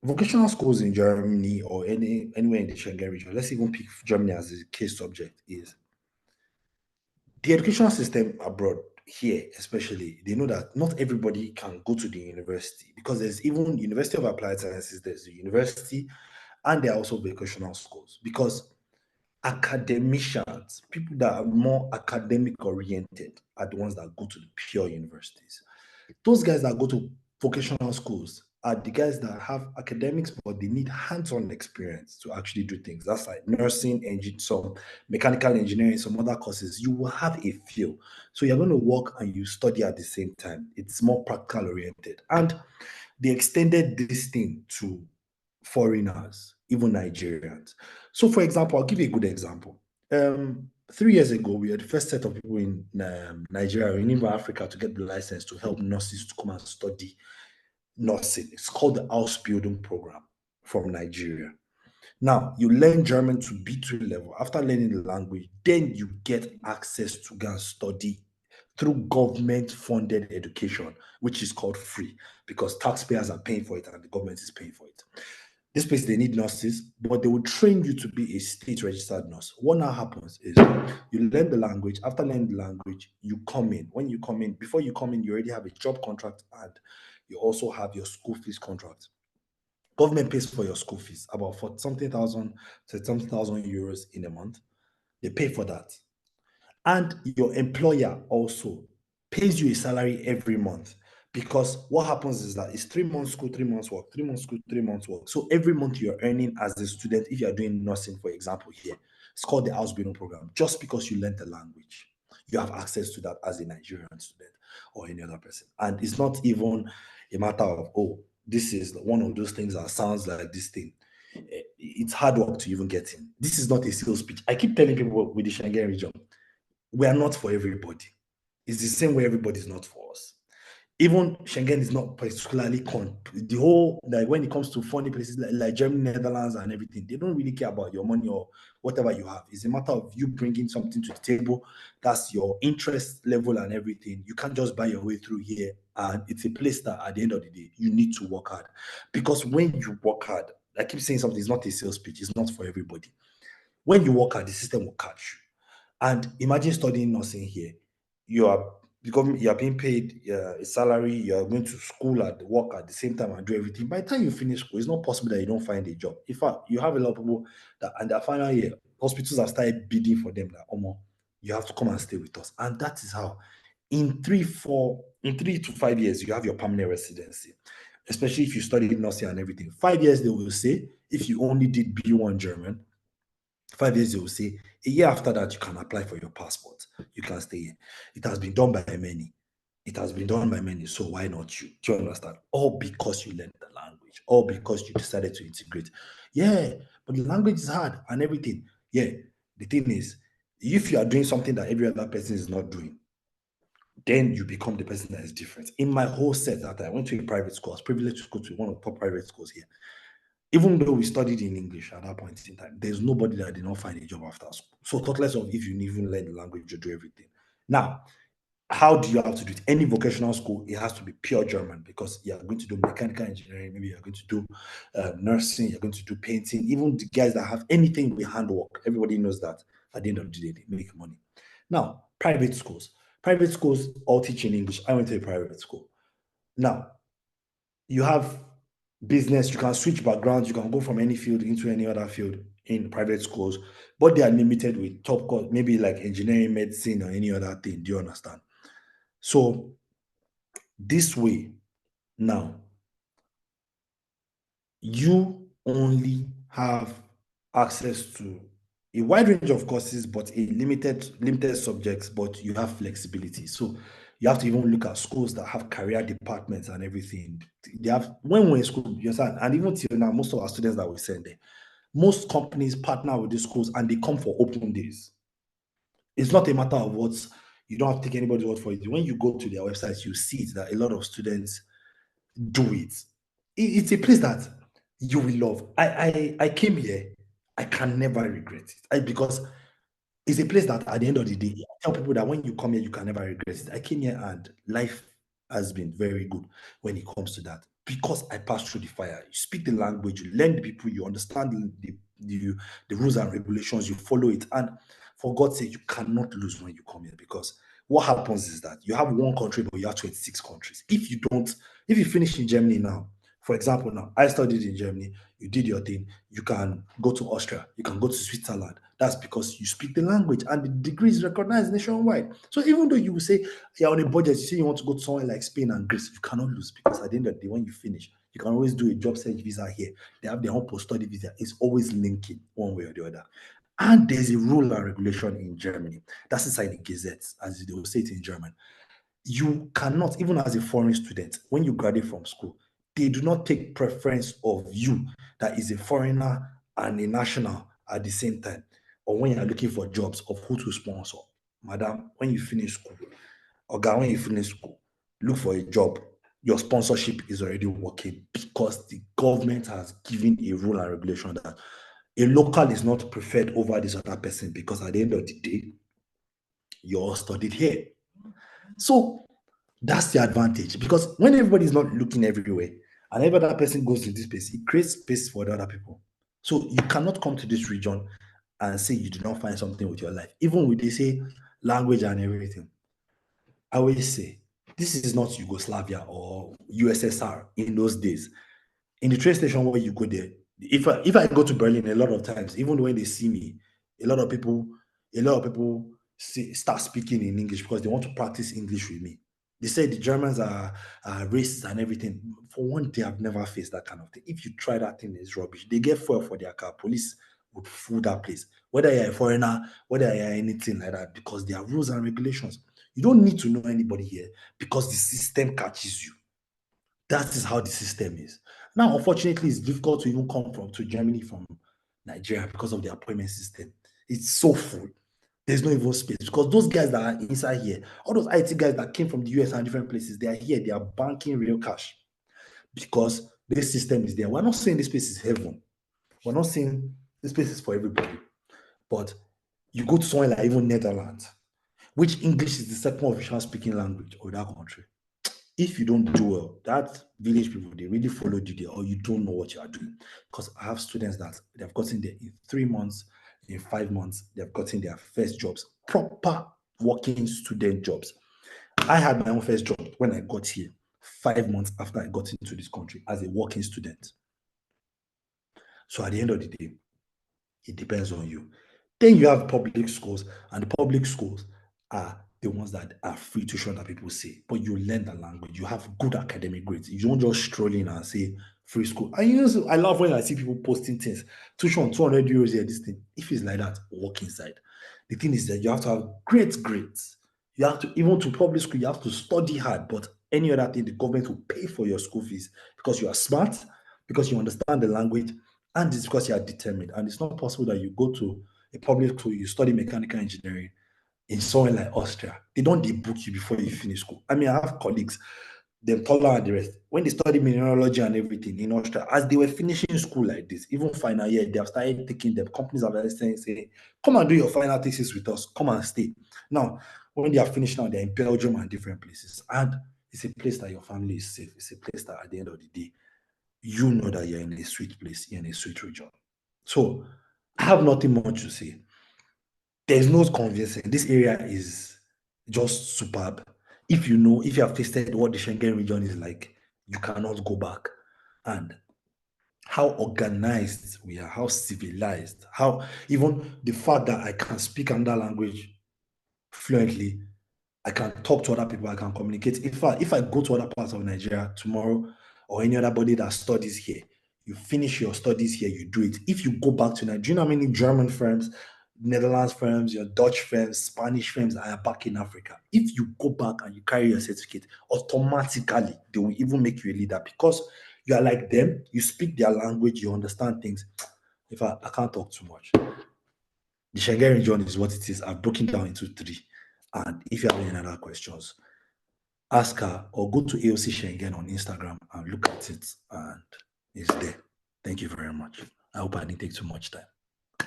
E: Vocational schools in Germany or anywhere in the Schengen region, let's even pick Germany as a case subject, is the educational system abroad here, especially, they know that not everybody can go to the university because there's even University of Applied Sciences, there's the university, and there are also vocational schools because academicians, people that are more academic oriented, are the ones that go to the pure universities. Those guys that go to vocational schools, are the guys that have academics, but they need hands-on experience to actually do things. That's like nursing, some mechanical engineering, some other courses. You will have a feel. So you're going to work and you study at the same time. It's more practical oriented. And they extended this thing to foreigners, even Nigerians. So, for example, I'll give you a good example. 3 years ago, we had the first set of people in Nigeria, in even Africa, to get the license to help nurses to come and study nursing. It's called the House Building Program from Nigeria. Now, you learn German to B2 level. After learning the language, then you get access to go and study through government-funded education, which is called free, because taxpayers are paying for it and the government is paying for it. This place, they need nurses, but they will train you to be a state-registered nurse. What now happens is you learn the language. After learning the language, you come in. When you come in, before you come in, you already have a job contract and you also have your school fees contract. Government pays for your school fees, about for something thousand to something thousand euros in a month. They pay for that. And your employer also pays you a salary every month, because what happens is that it's 3 months school, 3 months work, 3 months school, 3 months work. So every month you're earning as a student, if you're doing nursing, for example, here, it's called the house building program. Just because you learned the language, you have access to that as a Nigerian student or any other person. And it's not even a matter of, oh, this is one of those things that sounds like this thing. It's hard work to even get in. This is not a sales pitch. I keep telling people with the Schengen region, we are not for everybody. It's the same way everybody is not for us. Even Schengen is not particularly the whole, like when it comes to funny places like Germany, Netherlands, and everything, they don't really care about your money or whatever you have. It's a matter of you bringing something to the table. That's your interest level and everything. You can't just buy your way through here. And it's a place that at the end of the day, you need to work hard. Because when you work hard, I keep saying something, it's not a sales pitch, it's not for everybody. When you work hard, the system will catch you. And imagine studying nursing here. You are being paid a salary, you are going to school and work at the same time and do everything. By the time you finish school, it's not possible that you don't find a job. In fact, you have a lot of people that in their final year, hospitals have started bidding for them that, you have to come and stay with us. And that is how in 3 to 5 years, you have your permanent residency. Especially if you studied nursing and everything. 5 years, they will say, if you only did B1 German, 5 years, they will say, a year after that, you can apply for your passport. You can stay here. It has been done by many. It has been done by many. So why not you? Do you understand? All because you learned the language. All because you decided to integrate. Yeah, but the language is hard and everything. Yeah, the thing is, if you are doing something that every other person is not doing, then you become the person that is different. In my whole set that I went to a private school, I was privileged to go to one of the top private schools here. Even though we studied in English at that point in time, there's nobody that did not find a job after school. So talk less of if you even learn the language, you do everything. Now, how do you have to do it? Any vocational school, it has to be pure German, because you're going to do mechanical engineering, maybe you're going to do nursing, you're going to do painting. Even the guys that have anything with handwork, everybody knows that at the end of the day, they make money. Now, private schools all teach in English. I went to a private school. Now, you have business, you can switch backgrounds, you can go from any field into any other field in private schools, but they are limited with top course, maybe like engineering, medicine, or any other thing. Do you understand? So this way, now you only have access to a wide range of courses, but a limited subjects, but you have flexibility. So you have to even look at schools that have career departments and everything. They have, when we're in school, you understand, and even till now, most of our students that we send there, most companies partner with these schools and they come for open days. It's not a matter of what, you don't have to take anybody's word for it. When you go to their websites, you see it, that a lot of students do it. It's a place that you will love. I came here, I can never regret it. Because it's a place that at the end of the day, I tell people that when you come here, you can never regret it. I came here and life has been very good when it comes to that, because I passed through the fire. You speak the language, you learn the people, you understand the rules and regulations, you follow it. And for God's sake, you cannot lose when you come here, because what happens is that you have one country, but you have 26 countries. If you finish in Germany now, for example, now I studied in Germany, you did your thing, you can go to Austria, you can go to Switzerland. That's because you speak the language and the degree is recognized nationwide. So even though you will say you're on a budget, you say you want to go to somewhere like Spain and Greece, you cannot lose, because at the end of the day, when you finish, You can always do a job search visa here. They have their own post-study visa. It's always linking one way or the other. And there's a rule and regulation in Germany. That's inside the Gazette, as they will say it in German. You cannot, even as a foreign student, when you graduate from school, they do not take preference of you that is a foreigner and a national at the same time, or when you're looking for jobs of who to sponsor. Madam, when you finish school, or guy, when you finish school, look for a job. Your sponsorship is already working because the government has given a rule and regulation that a local is not preferred over this other person because at the end of the day, you all studied here. So that's the advantage, because when everybody's not looking everywhere and every other person goes to this place, it creates space for the other people. So you cannot come to this region and say you do not find something with your life, even with they say language and everything. I always say this is not Yugoslavia or USSR in those days. In the train station where you go there, if I go to Berlin a lot of times, even when they see me, a lot of people start speaking in English because they want to practice English with me. They say the Germans are racist and everything. For one day, I've never faced that kind of thing. If you try that thing, it's rubbish. They get fuel for their car. Police would fool that place. Whether you're a foreigner, whether you're anything like that, because there are rules and regulations. You don't need to know anybody here because the system catches you. That is how the system is. Now, unfortunately, it's difficult to even come to Germany from Nigeria because of the appointment system. It's so full. There's no even space because those guys that are inside here, all those IT guys that came from the US and different places, they are here. They are banking real cash because this system is there. We're not saying this place is heaven. We're not saying this place is for everybody. But you go to somewhere like even Netherlands, which English is the second official speaking language of that country. If you don't do well, that village people, they really followed you there, or you don't know what you are doing. Because I have students that they've gotten there in 3 months, in 5 months, they've gotten their first jobs, proper working student jobs. I had my own first job when I got here, 5 months after I got into this country as a working student. So at the end of the day, it depends on you. Then you have public schools, and the public schools are the ones that are free tuition that people say, but you learn the language, you have good academic grades. You don't just stroll in and say free school. And you know, I love when I see people posting things, tuition 200 euros here, this thing. If it's like that, walk inside. The thing is that you have to have great grades. You have to, even to public school, you have to study hard, but any other thing, the government will pay for your school fees because you are smart, because you understand the language, and it's because you are determined. And it's not possible that you go to a public school, you study mechanical engineering in somewhere like Austria. They don't debook you before you finish school. I mean, I have colleagues, them taller and the rest, when they study mineralogy and everything in Austria, as they were finishing school like this, even final year, they have started taking them. Companies have started saying, come and do your final thesis with us, come and stay. Now, when they are finished now, they're in Belgium and different places. And it's a place that your family is safe. It's a place that at the end of the day, you know that you're in a sweet place, you're in a sweet region. So I have nothing much to say. There's no convincing. This area is just superb. If you have tasted what the Schengen region is like, you cannot go back. And how organized we are, how civilized, how even the fact that I can speak another language fluently, I can talk to other people, I can communicate. In fact, if I go to other parts of Nigeria tomorrow or any other body that studies here, you finish your studies here, you do it. If you go back to Nigeria, do you know how many German firms, Netherlands firms, your Dutch firms, Spanish firms are back in Africa? If you go back and you carry your certificate, automatically they will even make you a leader because you are like them, you speak their language, you understand things. In fact, I can't talk too much. The Schengen region is what it is. I've broken down into 3. And if you have any other questions, ask her or go to AOC Schengen on Instagram and look at it, and it's there. Thank you very much. I hope I didn't take too much time.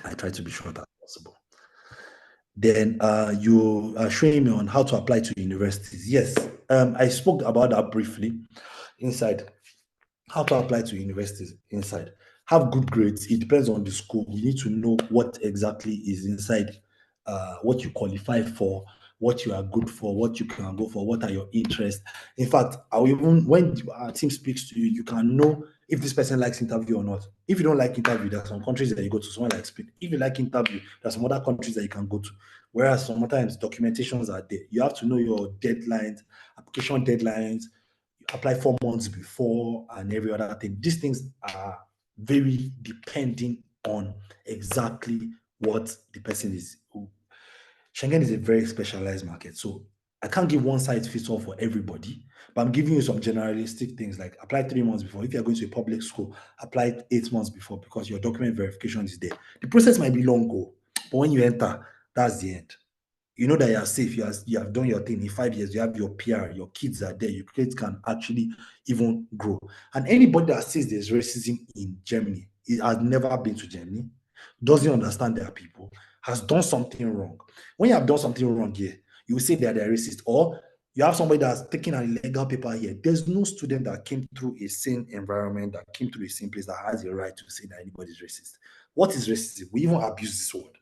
E: I try to be short as possible. Then you are showing me on how to apply to universities. Yes, I spoke about that briefly inside. How to apply to universities inside. Have good grades. It depends on the school. You need to know what exactly is inside, what you qualify for, what you are good for, what you can go for, what are your interests. In fact, when our team speaks to you, you can know if this person likes interview or not. If you don't like interview, there are some countries that you go to, someone like Spain. If you like interview, there are some other countries that you can go to. Whereas sometimes documentations are there. You have to know your deadlines, application deadlines, apply 4 months before and every other thing. These things are very depending on exactly what the person is. Schengen is a very specialized market, so I can't give one size fits all for everybody, but I'm giving you some generalistic things like apply 3 months before. If you're going to a public school, apply 8 months before because your document verification is there. The process might be long, but when you enter, that's the end. You know that you are safe, you have done your thing. In 5 years, you have your PR, your kids are there, your kids can actually even grow. And anybody that says there's racism in Germany, it has never been to Germany, doesn't understand their people, has done something wrong. When you have done something wrong here, you will say that they're racist, or you have somebody that's taking an illegal paper here. There's no student that came through a sane environment, that came through a same place that has a right to say that anybody's racist. What is racism? We even abuse this word.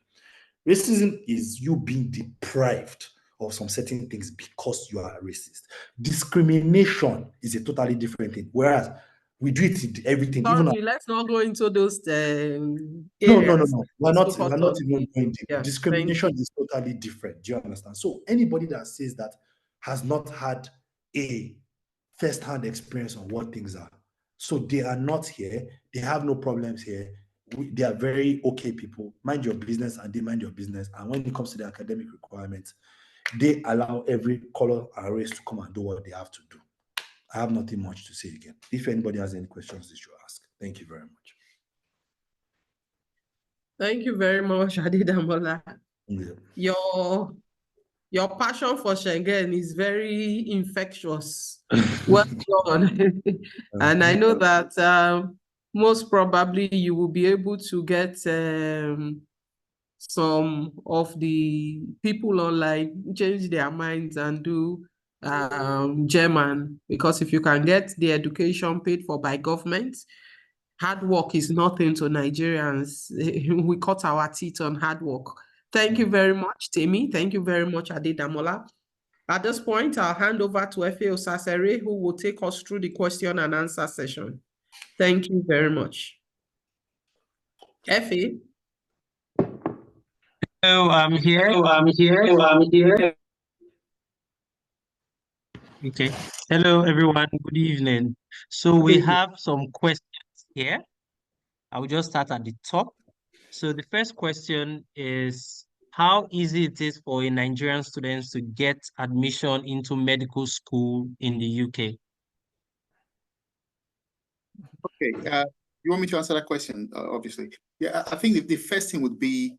E: Racism is you being deprived of some certain things because you are racist. Discrimination is a totally different thing. Whereas we do it in everything, even
A: Sorry, let's not go into those
E: no.
A: areas.
E: We're
A: Let's
E: not
A: focus
E: even
A: on
E: going deep.
A: yeah, thank
E: Discrimination
A: you.
E: is totally different. Do you understand? So anybody that says that has not had a first-hand experience on what things are. So they are not here, they have no problems here. They are very okay people. Mind your business and they mind your business. And when it comes to the academic requirements, they allow every color and race to come and do what they have to do. I have nothing much to say again. If anybody has any questions, they should ask. Thank you very much.
A: Thank you very much, Adedamola.
E: Yeah.
A: Your passion for Schengen is very infectious. Well done. And I know that most probably you will be able to get some of the people online change their minds and do German, because if you can get the education paid for by government, hard work is nothing to Nigerians. We cut our teeth on hard work. Thank you very much, Temi. Thank you very much, Adedamola. At this point, I'll hand over to Efe Osasere, who will take us through the question and answer session. Thank you very much. Efe?
D: Hello, I'm here. Okay. Hello, everyone. Good evening. So we have some questions here. I will just start at the top. So the first question is how easy it is for a Nigerian student to get admission into medical school in the UK?
B: Okay, you want me to answer that question? Obviously, yeah. I think the first thing would be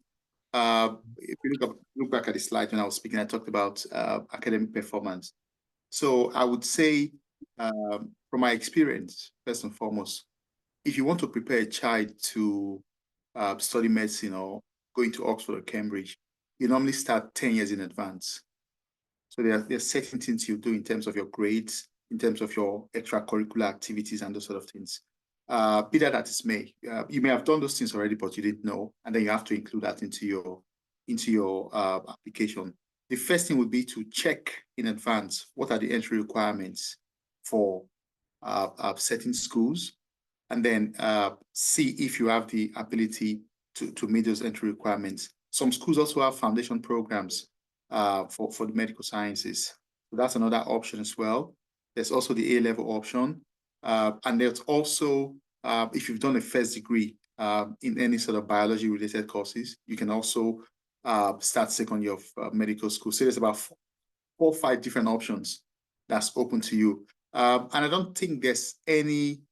B: if you look back at the slide when I was speaking, I talked about academic performance. So I would say, from my experience, first and foremost, if you want to prepare a child to study medicine or going to Oxford or Cambridge, you normally start 10 years in advance. So there are certain things you do in terms of your grades, in terms of your extracurricular activities and those sort of things. Be that as it may, you may have done those things already, but you didn't know, and then you have to include that into your application. The first thing would be to check in advance what are the entry requirements for certain schools, and then see if you have the ability to meet those entry requirements. Some schools also have foundation programs for the medical sciences. So that's another option as well. There's also the A-level option. And there's also, if you've done a first degree in any sort of biology-related courses, you can also start second year of medical school. So there's about 4 or 5 different options that's open to you. And I don't think there's any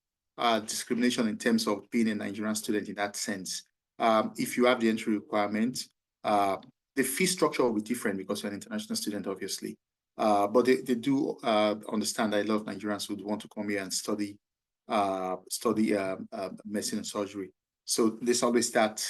B: discrimination in terms of being a Nigerian student in that sense. If you have the entry requirement, the fee structure will be different because you're an international student, obviously. But they do understand that a lot of Nigerians would want to come here and study medicine and surgery. So there's always that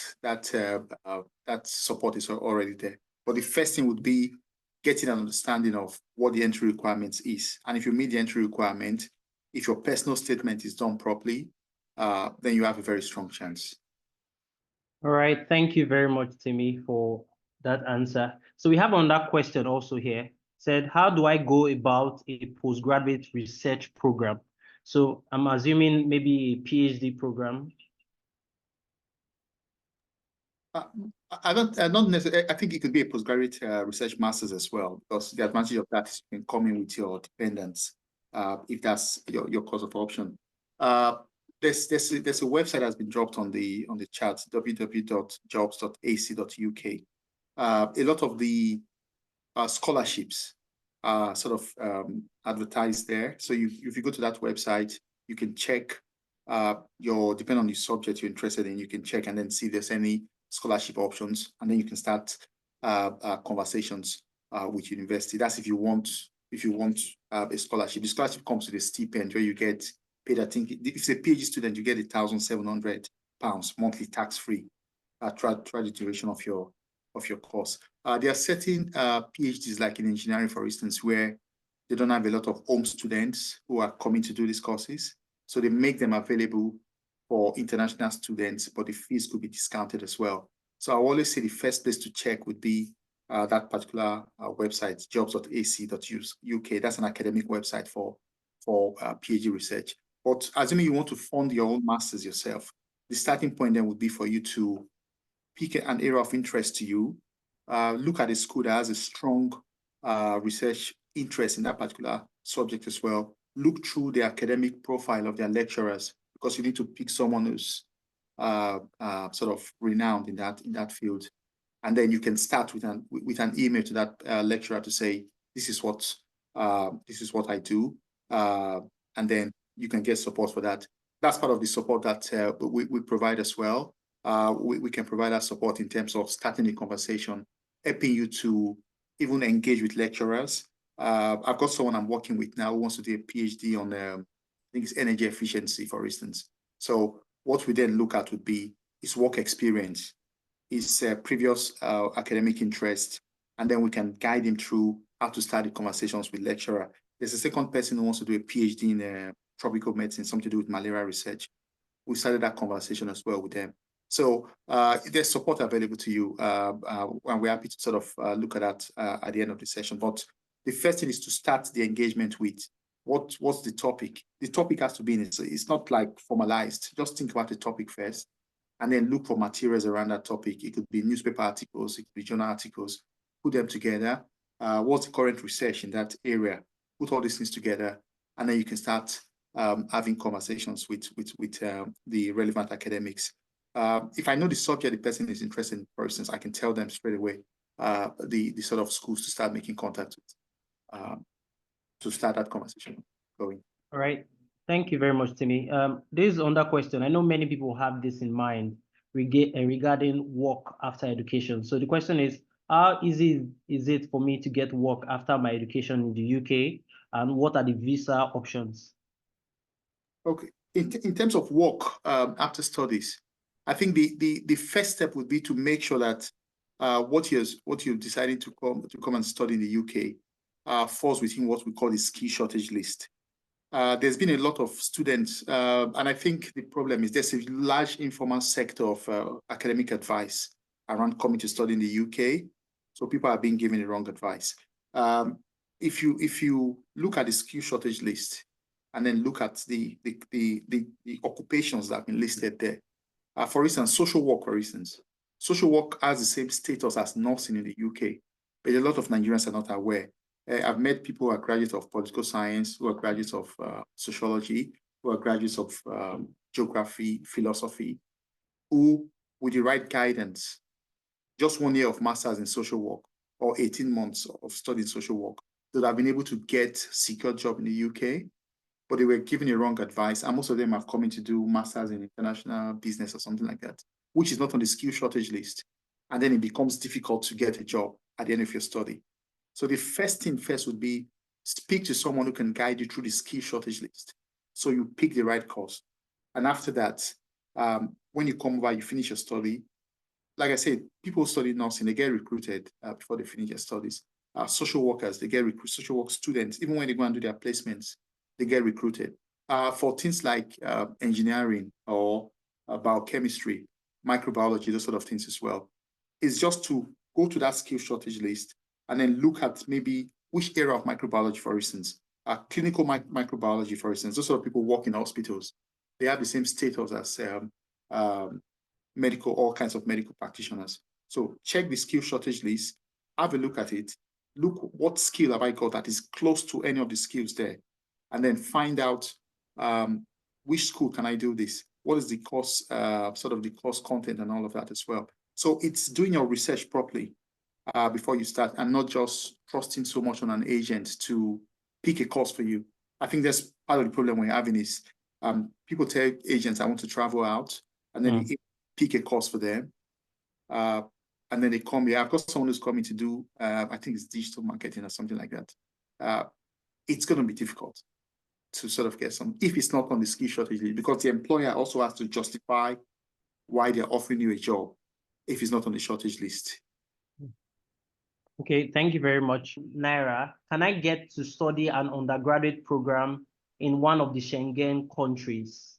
B: support is already there. But the first thing would be getting an understanding of what the entry requirements is. And if you meet the entry requirement, if your personal statement is done properly, then you have a very strong chance.
D: All right. Thank you very much, Timmy, for that answer. So we have another question also here. Said, how do I go about a postgraduate research program? So I'm assuming maybe a PhD program.
B: Not necessarily. I think it could be a postgraduate research master's as well, because the advantage of that is you can come in with your dependents if that's your course of option. There's a website that's been dropped on the chat, www.jobs.ac.uk. A lot of the scholarships are sort of advertised there. So if you go to that website, you can check depending on the subject you're interested in, you can check and then see if there's any scholarship options, and then you can start conversations with university. That's if you want a scholarship. The scholarship comes with a stipend where you get paid. I think if it's a PhD student, you get £1,700 monthly tax-free throughout the duration of your course. There are certain PhDs, like in engineering, for instance, where they don't have a lot of home students who are coming to do these courses. So they make them available for international students, but the fees could be discounted as well. So I always say the first place to check would be that particular website, jobs.ac.uk. That's an academic website for PhD research. But assuming you want to fund your own masters yourself, the starting point then would be for you to pick an area of interest to you, look at a school that has a strong research interest in that particular subject as well. Look through the academic profile of their lecturers, because you need to pick someone who's sort of renowned in that field. And then you can start with an email to that lecturer to say, this is what I do, and then you can get support for that. That's part of the support that we provide as well. We can provide that support in terms of starting a conversation, helping you to even engage with lecturers. I've got someone I'm working with now who wants to do a PhD on, I think it's energy efficiency, for instance. So what we then look at would be his work experience, his previous academic interest, and then we can guide him through how to start the conversations with lecturer. There's a second person who wants to do a PhD in tropical medicine, something to do with malaria research. We started that conversation as well with them. So there's support available to you, and we're happy to sort of look at that at the end of the session. But the first thing is to start the engagement with what's the topic. The topic has to be in it. So it's not like formalized. Just think about the topic first, and then look for materials around that topic. It could be newspaper articles, it could be journal articles. Put them together. What's the current research in that area? Put all these things together, and then you can start having conversations with the relevant academics. If I know the subject the person is interested in, for instance, I can tell them straight away the sort of schools to start making contact with, to start that conversation going.
D: All right. Thank you very much, Timmy. This is another question. I know many people have this in mind regarding work after education. So the question is, how easy is it for me to get work after my education in the UK? And what are the visa options?
B: Okay. In terms of work after studies, I think the first step would be to make sure that what you've decided to come and study in the UK falls within what we call the skill shortage list. There's been a lot of students, and I think the problem is there's a large informal sector of academic advice around coming to study in the UK. So people are being given the wrong advice. If you look at the skill shortage list and then look at the occupations that have been listed there, for instance, social work, social work has the same status as nursing in the UK, but a lot of Nigerians are not aware. I've met people who are graduates of political science, who are graduates of sociology, who are graduates of geography, philosophy, who, with the right guidance, just 1 year of master's in social work or 18 months of studying social work, that have been able to get secure job in the UK, but they were given the wrong advice. And most of them have come in to do masters in international business or something like that, which is not on the skill shortage list. And then it becomes difficult to get a job at the end of your study. So the first thing first would be speak to someone who can guide you through the skill shortage list. So you pick the right course. And after that, when you come over, you finish your study. Like I said, people study nursing, they get recruited before they finish their studies. Social workers, they get recruited. Social work students, even when they go and do their placements, they get recruited. For things like engineering or biochemistry, microbiology, those sort of things as well. It's just to go to that skill shortage list and then look at maybe which area of microbiology, for instance, clinical microbiology, for instance. Those sort of people work in hospitals. They have the same status as all kinds of medical practitioners. So check the skill shortage list, have a look at it, look what skill have I got that is close to any of the skills there, and then find out which school can I do this? What is the course, sort of the course content and all of that as well. So it's doing your research properly before you start, and not just trusting so much on an agent to pick a course for you. I think that's part of the problem we're having is people tell agents, I want to travel out, and then you pick a course for them. And then they come here. I've got someone who's coming to do, I think it's digital marketing or something like that. It's going to be difficult to sort of get some, if it's not on the skill shortage list, because the employer also has to justify why they're offering you a job if it's not on the shortage list.
D: Okay, thank you very much, Naira. Can I get to study an undergraduate program in one of the Schengen countries?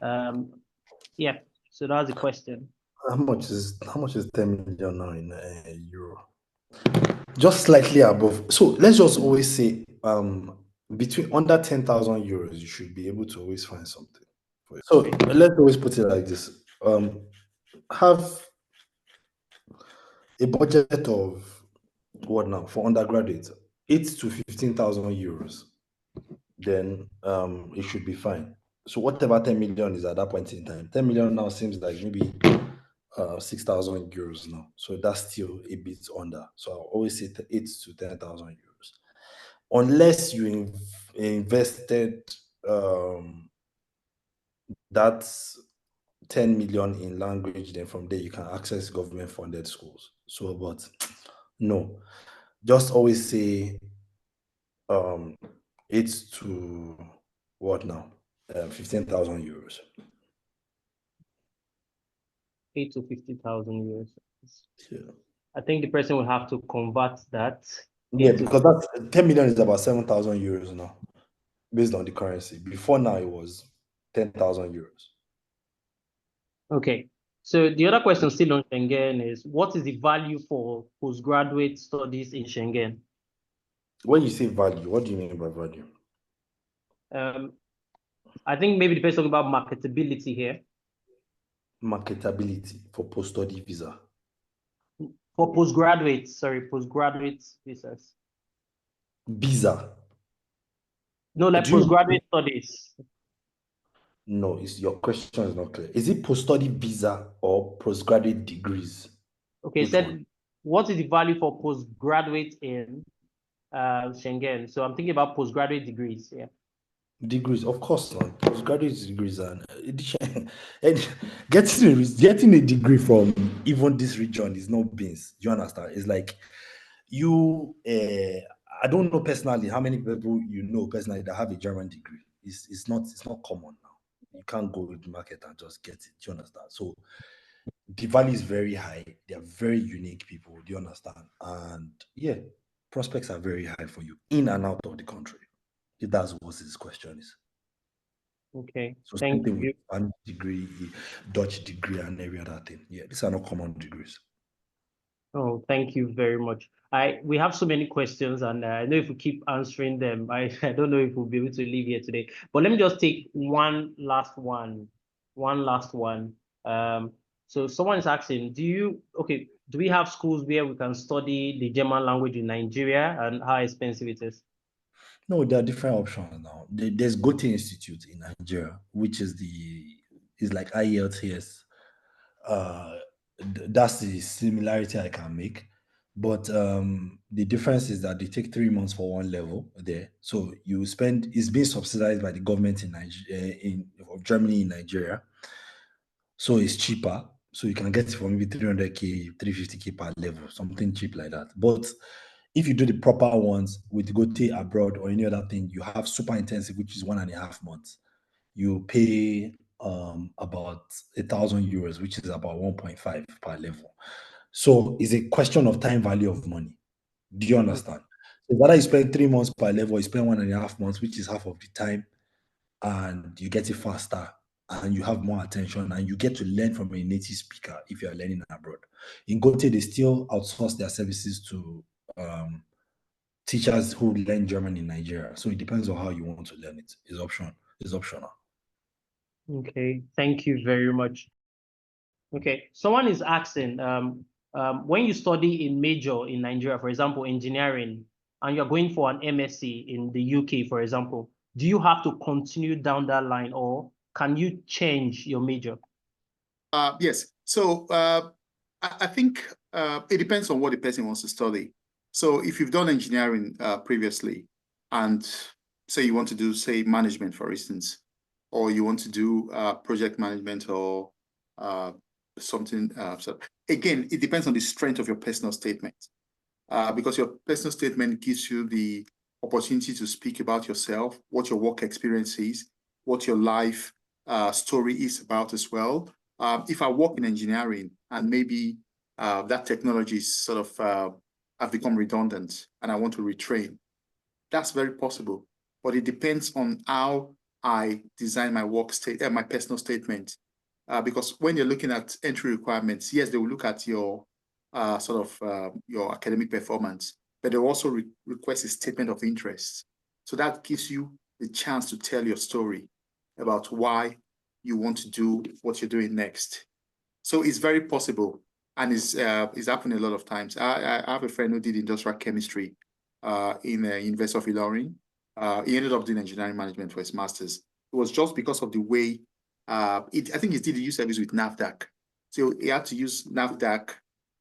D: Yeah, so that's the question.
E: How much is 10 million now in euro? Just slightly above. So let's just always say between under 10,000 euros, you should be able to always find something for it. So let's always put it like this. Have a budget of what now for undergraduates, 8 to 15,000 euros. Then it should be fine. So whatever 10 million is at that point in time, 10 million now seems like maybe 6,000 euros now. So that's still a bit under. So I'll always say 8 to 10,000 euros. Unless you invested that's 10 million in language, then from there you can access government funded schools. So, but no, just always say 8 to what now? 15,000 euros.
D: 8 to 50,000 euros.
E: Yeah.
D: I think the person will have to convert that.
E: Yeah, because that's 10 million is about 7,000 euros now, based on the currency. Before now, it was 10,000 euros.
D: Okay. So the other question still on Schengen is, what is the value for postgraduate studies in Schengen?
E: When you say value, what do you mean by value?
D: I think maybe the person talking about marketability here.
E: Marketability for post-study visa.
D: For postgraduate visas.
E: Visa.
D: No, like postgraduate studies.
E: No, your question is not clear. Is it post-study visa or postgraduate degrees?
D: Okay, said what is the value for postgraduate in Schengen? So I'm thinking about postgraduate degrees. Yeah.
E: Degrees, of course, not. Postgraduate degrees and getting a degree from even this region is no beans. Do you understand? It's like you. I don't know personally how many people you know personally that have a German degree. It's not common now. You can't go to the market and just get it. Do you understand? So the value is very high. They are very unique people. Do you understand? And yeah, prospects are very high for you in and out of the country. If that's what his question is.
D: Okay.
E: So
D: thank
E: same thing
D: you.
E: with Spanish degree, Dutch degree, and every other thing. Yeah, these are not common degrees.
D: Oh, thank you very much. We have so many questions, and I know if we keep answering them, I don't know if we'll be able to leave here today. But let me just take one last one. So someone is asking, do we have schools where we can study the German language in Nigeria, and how expensive it is?
E: No, there are different options now. There's Goethe Institute in Nigeria, which is like IELTS. That's the similarity I can make. But the difference is that they take 3 months for one level there. So it's being subsidized by the government in Nigeria, of Germany in Nigeria. So it's cheaper. So you can get it for maybe 300k, 350k per level, something cheap like that. But if you do the proper ones with Goethe abroad or any other thing, you have super intensive, which is 1.5 months. You pay about 1,000 euros, which is about 1.5 per level. So it's a question of time value of money. Do you understand? So whether you spend 3 months per level, you spend 1.5 months, which is half of the time, and you get it faster and you have more attention and you get to learn from a native speaker if you are learning abroad. In Goethe, they still outsource their services to teachers who learn German in Nigeria. So it depends on how you want to learn it. It's optional.
D: Okay, thank you very much. Okay, someone is asking, when you study in major in Nigeria, for example, engineering, and you're going for an MSc in the UK, for example, do you have to continue down that line, or can you change your major?
B: Yes. So I think it depends on what the person wants to study. So if you've done engineering previously, and say you want to do, say, management, for instance, or you want to do project management or something. So again, it depends on the strength of your personal statement, because your personal statement gives you the opportunity to speak about yourself, what your work experience is, what your life story is about as well. If I work in engineering and maybe that technology is sort of have become redundant and I want to retrain, that's very possible. But it depends on how I design my my personal statement. Because when you're looking at entry requirements, yes, they will look at your your academic performance, but they also request a statement of interest. So that gives you the chance to tell your story about why you want to do what you're doing next. So it's very possible, and it's happened a lot of times. I have a friend who did industrial chemistry in the University of Ilorin. He ended up doing engineering management for his master's. It was just because of the way I think he did the use service with NAFDAC. So he had to use NAFDAC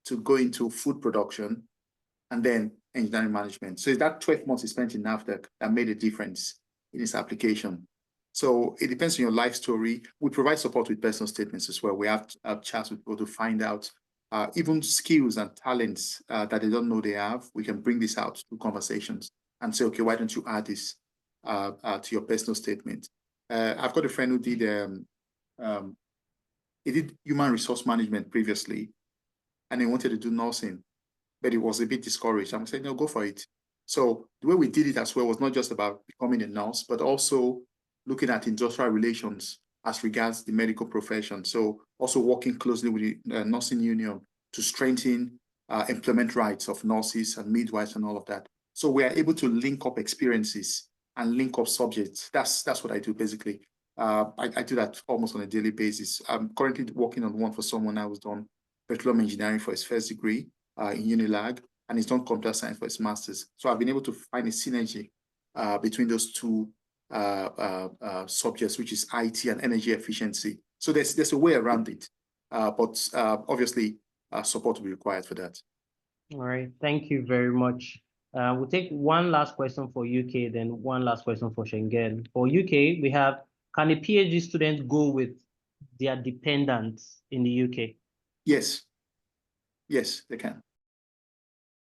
B: to go into food production and then engineering management. So it's that 12 months he spent in NAFDAC that made a difference in his application. So it depends on your life story. We provide support with personal statements as well. We have chats with people to find out even skills and talents that they don't know they have. We can bring this out through conversations and say, okay, why don't you add this to your personal statement? I've got a friend who did he did human resource management previously, and he wanted to do nursing, but he was a bit discouraged. I'm saying, no, go for it. So the way we did it as well was not just about becoming a nurse, but also looking at industrial relations as regards the medical profession. So also working closely with the nursing union to strengthen employment rights of nurses and midwives and all of that. So we are able to link up experiences and link up subjects. That's what I do basically. I do that almost on a daily basis. I'm currently working on one for someone who's done petroleum engineering for his first degree in Unilag, and he's done computer science for his master's. So I've been able to find a synergy between those two subjects, which is IT and energy efficiency. So there's a way around it, but obviously support will be required for that.
D: All right, thank you very much. We'll take one last question for UK, then one last question for Schengen. For UK, we have, can a PhD student go with their dependents in the UK?
B: Yes. Yes, they can.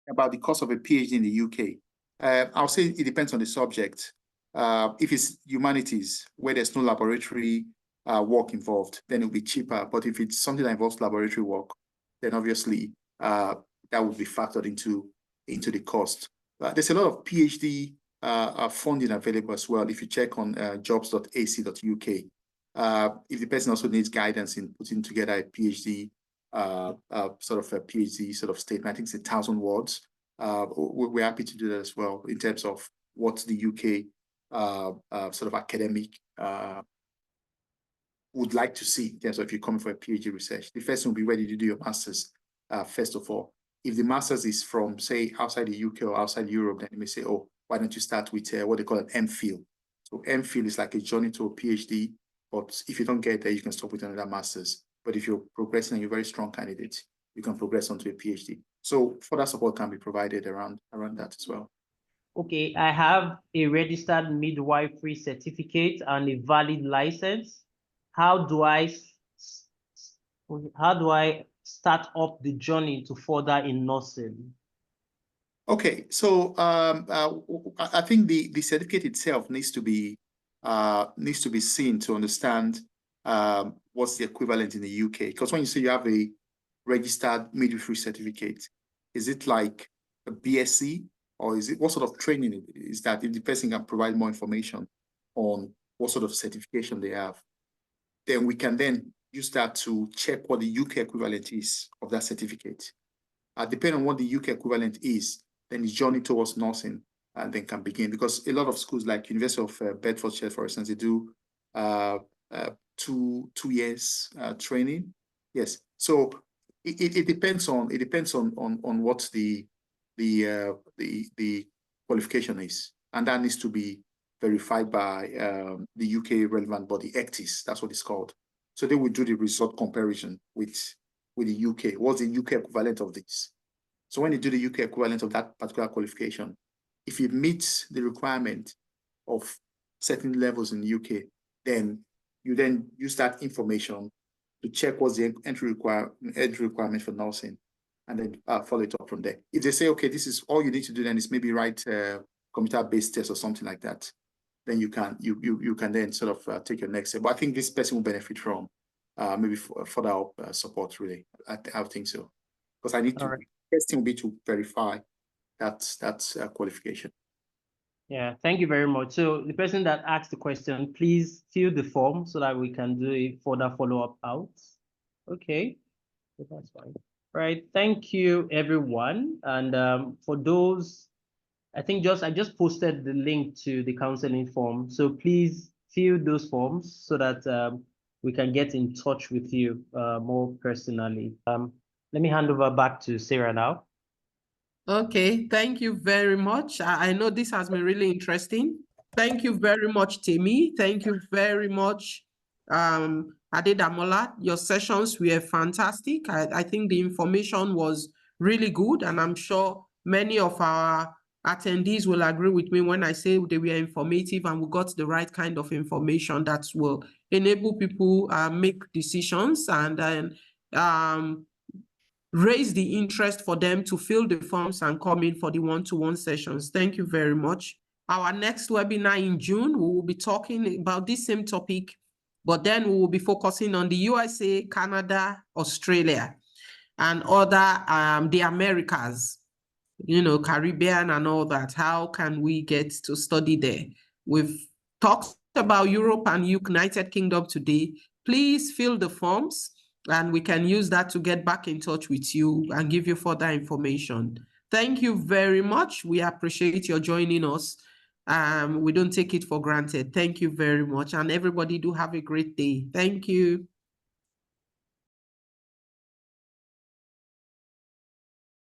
B: About the cost of a PhD in the UK, I'll say it depends on the subject. If it's humanities, where there's no laboratory work involved, then it'll be cheaper. But if it's something that involves laboratory work, then obviously that would be factored into the cost. There's a lot of PhD funding available as well. If you check on jobs.ac.uk, if the person also needs guidance in putting together a PhD, sort of a PhD sort of statement, I think it's 1,000 words. We're happy to do that as well in terms of what the UK sort of academic would like to see in terms of if you're coming for a PhD research. The first one will be ready to do your master's first of all. If the master's is from, say, outside the UK or outside Europe, then you may say, oh, why don't you start with what they call an MPhil? So MPhil is like a journey to a PhD, but if you don't get there, you can stop with another master's. But if you're progressing and you're a very strong candidate, you can progress onto a PhD. So further support can be provided around that as well.
D: Okay, I have a registered midwifery certificate and a valid license. How do I start up the journey to further in nursing?
B: Okay, so I think the certificate itself needs to be seen to understand what's the equivalent in the UK. Because when you say you have a registered midwifery certificate, is it like a BSc, or is it, what sort of training is that? If the person can provide more information on what sort of certification they have, then we can then use that to check what the UK equivalent is of that certificate. Depending on what the UK equivalent is, then the journey towards nursing then can begin. Because a lot of schools like University of Bedfordshire, for instance, they do 2 years training. Yes, so it depends on what the qualification is, and that needs to be verified by the UK relevant body, ECTIS, that's what it's called. So they will do the result comparison with the UK. What's the UK equivalent of this? So when you do the UK equivalent of that particular qualification, if it meets the requirement of certain levels in the UK, then you then use that information to check what's the entry requirement for nursing, and then follow it up from there. If they say, okay, this is all you need to do, then is maybe write computer-based test or something like that, then you can then sort of take your next step. But I think this person will benefit from maybe further support, really. I think so. Because I need to, testing will be to verify that qualification.
D: Yeah, thank you very much. So the person that asked the question, please fill the form so that we can do a further follow-up out. Okay, so that's fine. Right, thank you everyone. And for those, I just posted the link to the counseling form. So please fill those forms so that we can get in touch with you more personally. Let me hand over back to Sarah now.
A: Okay, thank you very much. I know this has been really interesting. Thank you very much, Temi. Thank you very much, Adedamola. Your sessions were fantastic. I think the information was really good, and I'm sure many of our attendees will agree with me when I say they were informative and we got the right kind of information that will enable people make decisions and then raise the interest for them to fill the forms and come in for the one-to-one sessions. Thank you very much. Our next webinar in June, we will be talking about this same topic, but then we will be focusing on the USA, Canada, Australia, and other, the Americas, you know, Caribbean and all that. How can we get to study there? We've talked about Europe and United Kingdom today. Please fill the forms, and we can use that to get back in touch with you and give you further information. Thank you very much. We appreciate your joining us. We don't take it for granted. Thank you very much. And everybody do have a great day. Thank you.